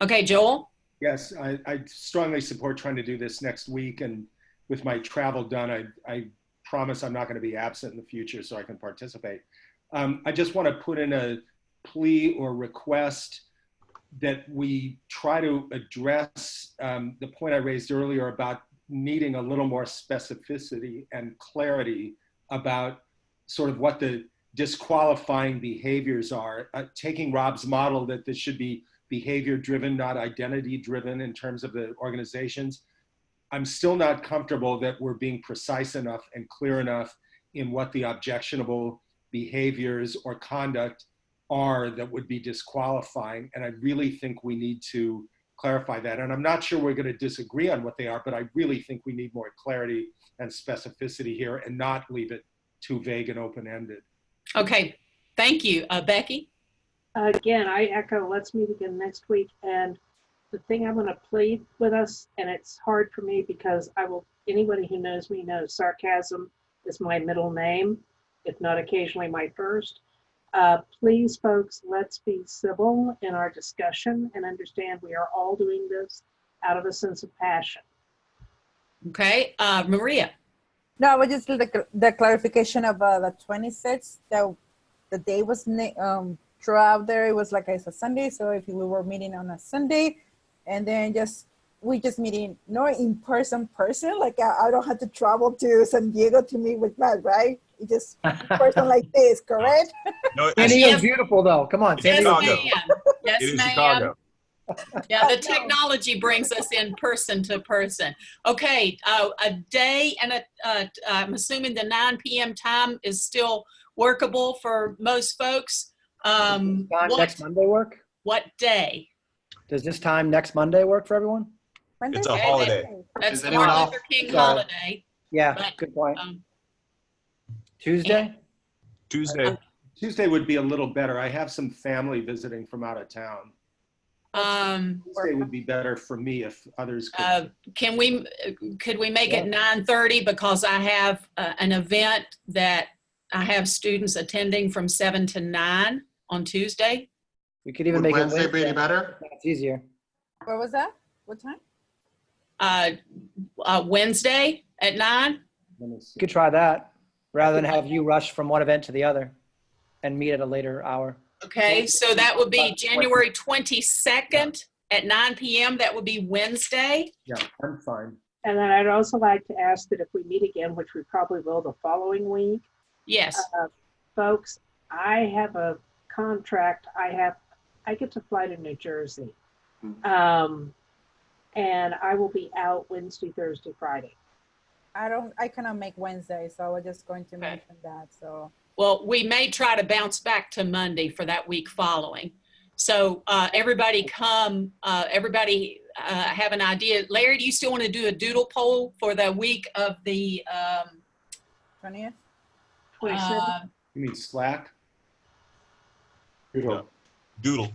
Okay, Joel? Yes, I strongly support trying to do this next week. And with my travel done, I promise I'm not going to be absent in the future so I can participate. I just want to put in a plea or request that we try to address the point I raised earlier about needing a little more specificity and clarity about sort of what the disqualifying behaviors are. Taking Rob's model that this should be behavior driven, not identity driven in terms of the organizations. I'm still not comfortable that we're being precise enough and clear enough in what the objectionable behaviors or conduct are that would be disqualifying. And I really think we need to clarify that. And I'm not sure we're going to disagree on what they are, but I really think we need more clarity and specificity here and not leave it too vague and open-ended. Okay, thank you. Becky? Again, I echo, let's meet again next week. And the thing I'm going to plead with us, and it's hard for me because anybody who knows me knows sarcasm is my middle name, if not occasionally my first. Please, folks, let's be civil in our discussion and understand we are all doing this out of a sense of passion. Okay, Maria? No, I was just the clarification of the 26th, that the day was throw out there. It was like it's a Sunday, so if we were meeting on a Sunday, and then we just meeting not in person, like I don't have to travel to San Diego to meet with Matt, right? It just person like this, correct? No, San Diego's beautiful though. Come on, San Yes, Diego. ma'am. Yes, it is ma'am. Chicago. Yeah, the technology brings us in person to person. Okay, a day and I'm assuming the 9 p.m. time is still workable for most folks. Next Monday work? What day? Does this time next Monday work for everyone? Monday? It's a holiday. That's Is the anyone Martin off? Luther King Sorry. holiday. Yeah, But, good point. um, Tuesday? Tuesday. Tuesday would be a little better. I have some family visiting from out of town. Tuesday would be better for me if others could. could we make it 9:30 because I have an event that I have students attending from 7 to 9 on Tuesday. We could even Would make Wednesday it be any better? It's easier. What was that? What time? Wednesday at 9. You could try that rather than have you rush from one event to the other and meet at a later hour. Okay, so that would be January 22nd at 9 p.m. That would be Wednesday. Yeah, I'm fine. And then I'd also like to ask that if we meet again, which we probably will the following week, Yes. folks, I have a contract. I get to fly to New Jersey. And I will be out Wednesday, Thursday, Friday. I cannot make Wednesday, so I was just going to mention that. So. Well, we may try to bounce back to Monday for that week following. So everybody come, everybody have an idea. Larry, do you still want to do a doodle poll for the week of the 20th? 27th? You mean Slack? Doodle.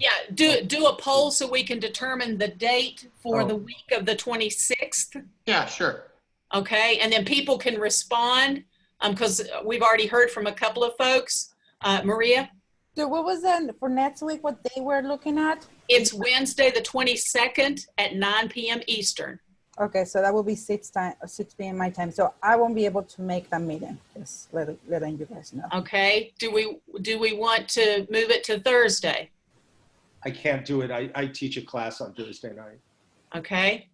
Yeah, do a poll so we can determine the date for the week of the 26th. Yeah, sure. Okay, and then people can respond because we've already heard from a couple of folks. Maria? So what was that for next week, what they were looking at? It's Wednesday the 22nd at 9 p.m. Eastern. Okay, so that will be 6 p.m. my time. So I won't be able to make that meeting. Just letting you guys know. Okay, do we want to move it to Thursday? I can't do it. I teach a class on Thursday night. Okay.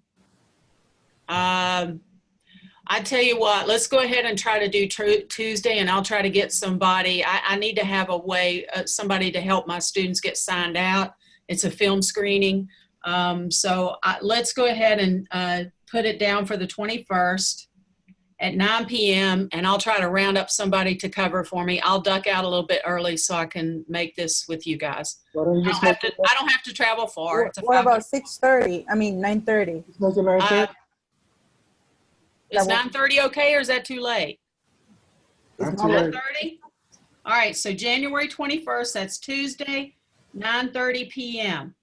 I tell you what, let's go ahead and try to do Tuesday, and I'll try to get somebody. I need to have a way, somebody to help my students get signed out. It's a film screening. So let's go ahead and put it down for the 21st at 9 p.m. and I'll try to round up somebody to cover for me. I'll duck out a little bit early so I can make this with you guys. I don't have to travel far. What about 6:30? I mean 9:30. Is 9:30 okay, or is that too late? 9:30? All right, so January 21st, that's Tuesday, 9:30 p.m.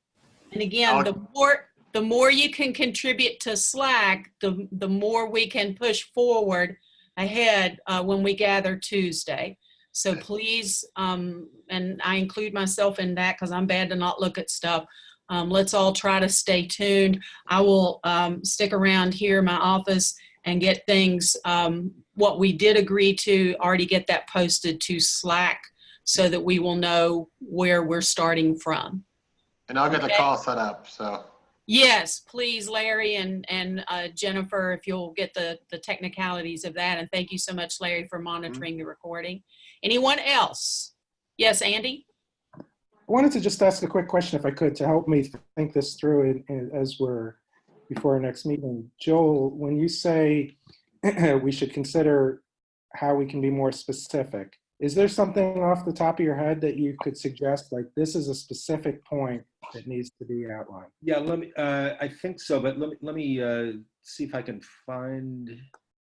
And again, the more you can contribute to Slack, the more we can push forward ahead when we gather Tuesday. So please, and I include myself in that because I'm bad to not look at stuff. Let's all try to stay tuned. I will stick around here in my office and get things, what we did agree to, already get that posted to Slack so that we will know where we're starting from. And I'll get the call set up, so. Yes, please, Larry and Jennifer, if you'll get the technicalities of that. And thank you so much, Larry, for monitoring the recording. Anyone else? Yes, Andy? I wanted to just ask a quick question, if I could, to help me think this through as we're before our next meeting. Joel, when you say we should consider how we can be more specific, is there something off the top of your head that you could suggest, like this is a specific point that needs to be outlined? Yeah, let me. I think so, but let me see if I can find.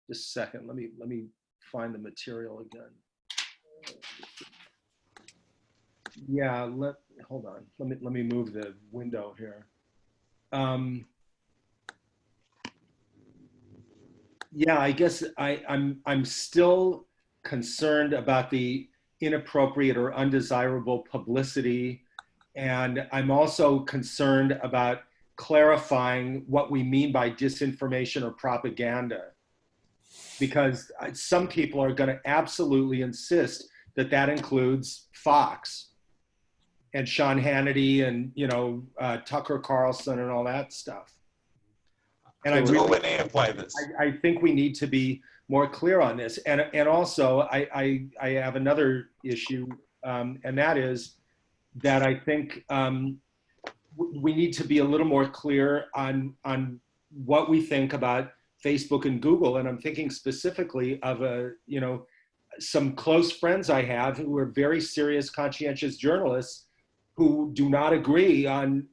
Just a second. Let me find the material again. Yeah. Hold on. Let me move the window here. Yeah, I guess I'm still concerned about the inappropriate or undesirable publicity. And I'm also concerned about clarifying what we mean by disinformation or propaganda, because some people are going to absolutely insist that that includes Fox and Sean Hannity and, Tucker Carlson and all that stuff. And I think we need to be more clear on this. And also, I have another issue, and that is that I think we need to be a little more clear on what we think about Facebook and Google. And I'm thinking specifically of some close friends I have who are very serious, conscientious journalists who do not agree on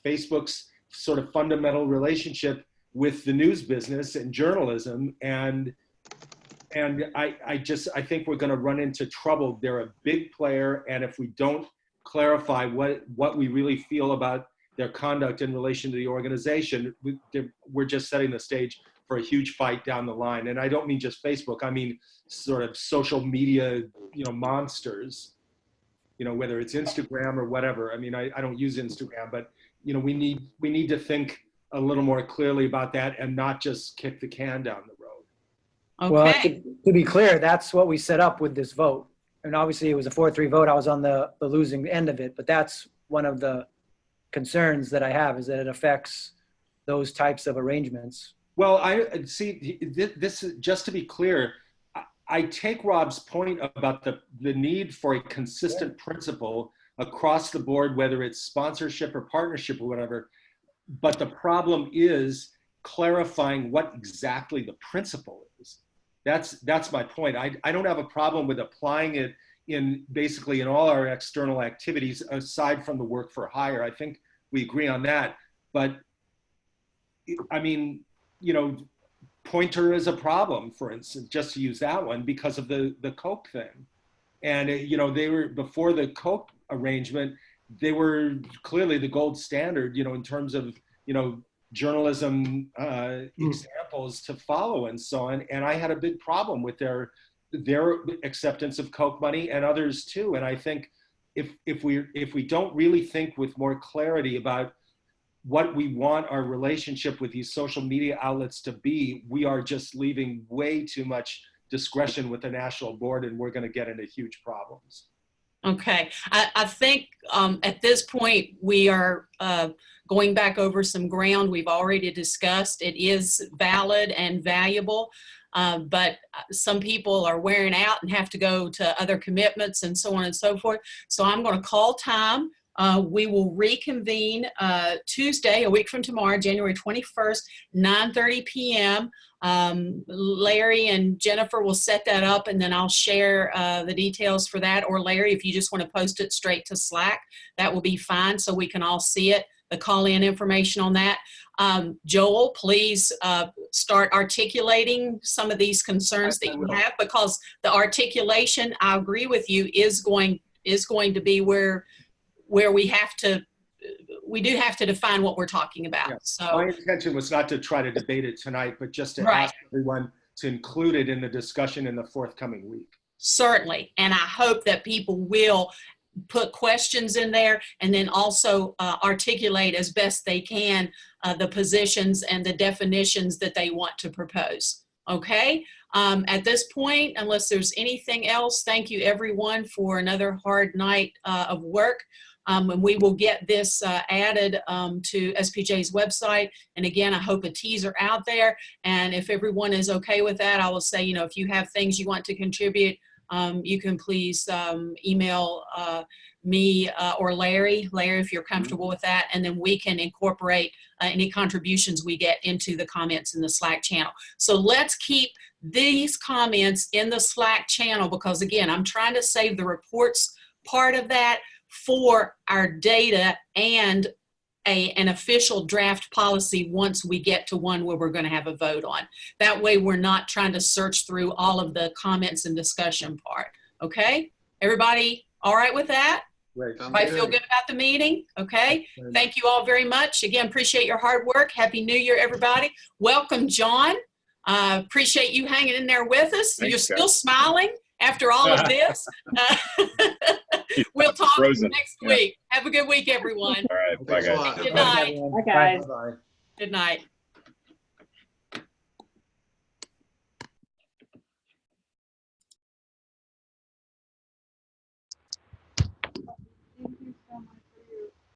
Facebook's sort of fundamental relationship with the news business and journalism. And I think we're going to run into trouble. They're a big player, and if we don't clarify what we really feel about their conduct in relation to the organization, we're just setting the stage for a huge fight down the line. And I don't mean just Facebook. I mean sort of social media, monsters. Whether it's Instagram or whatever. I mean, I don't use Instagram, but we need to think a little more clearly about that and not just kick the can down the road. Okay. Well, to be clear, that's what we set up with this vote. And obviously it was a 4-3 vote. I was on the losing end of it, but that's one of the concerns that I have, is that it affects those types of arrangements. Well, I see this, just to be clear, I take Rob's point about the need for a consistent principle across the board, whether it's sponsorship or partnership or whatever. But the problem is clarifying what exactly the principle is. That's my point. I don't have a problem with applying it in basically in all our external activities aside from the work for hire. I think we agree on that. But I mean, Pointer is a problem, for instance, just to use that one, because of the Coke thing. And, they were, before the Coke arrangement, they were clearly the gold standard, in terms of, journalism examples to follow and so on. And I had a big problem with their acceptance of Coke money, and others too. And I think if we don't really think with more clarity about what we want our relationship with these social media outlets to be, we are just leaving way too much discretion with the national board, and we're going to get into huge problems. Okay, I think at this point we are going back over some ground we've already discussed. It is valid and valuable, but some people are wearing out and have to go to other commitments and so on and so forth. So I'm going to call time. We will reconvene Tuesday, a week from tomorrow, January 21st, 9:30 p.m. Larry and Jennifer will set that up, and then I'll share the details for that. Or Larry, if you just want to post it straight to Slack, that will be fine so we can all see it, the call-in information on that. Joel, please start articulating some of these concerns that you have, because the articulation, I agree with you, is going to be where we do have to define what we're talking about. Yeah. So my intention was not to try to debate it tonight, but just to ask everyone to include it in the discussion in the forthcoming week. Certainly. And I hope that people will put questions in there, and then also articulate as best they can the positions and the definitions that they want to propose. Okay. At this point, unless there's anything else, thank you everyone for another hard night of work. And we will get this added to SPJ's website. And again, I hope a teaser out there. And if everyone is okay with that, I will say, if you have things you want to contribute, you can please email me or Larry, if you're comfortable with that. And then we can incorporate any contributions we get into the comments in the Slack channel. So let's keep these comments in the Slack channel, because again, I'm trying to save the reports part of that for our data and an official draft policy once we get to one where we're going to have a vote on. That way we're not trying to search through all of the comments and discussion part. Okay? Everybody all right with that? Right. Everybody feel good about the meeting? Okay. Thank you all very much. Again, appreciate your hard work. Happy New Year, everybody. Welcome, John. Appreciate you hanging in there with us. Thanks, You're still guys. smiling after all of this. We'll talk next week. Have a good week, everyone. All right. Bye, guys. Thanks a lot. Good night. Bye, guys. Bye. Good night.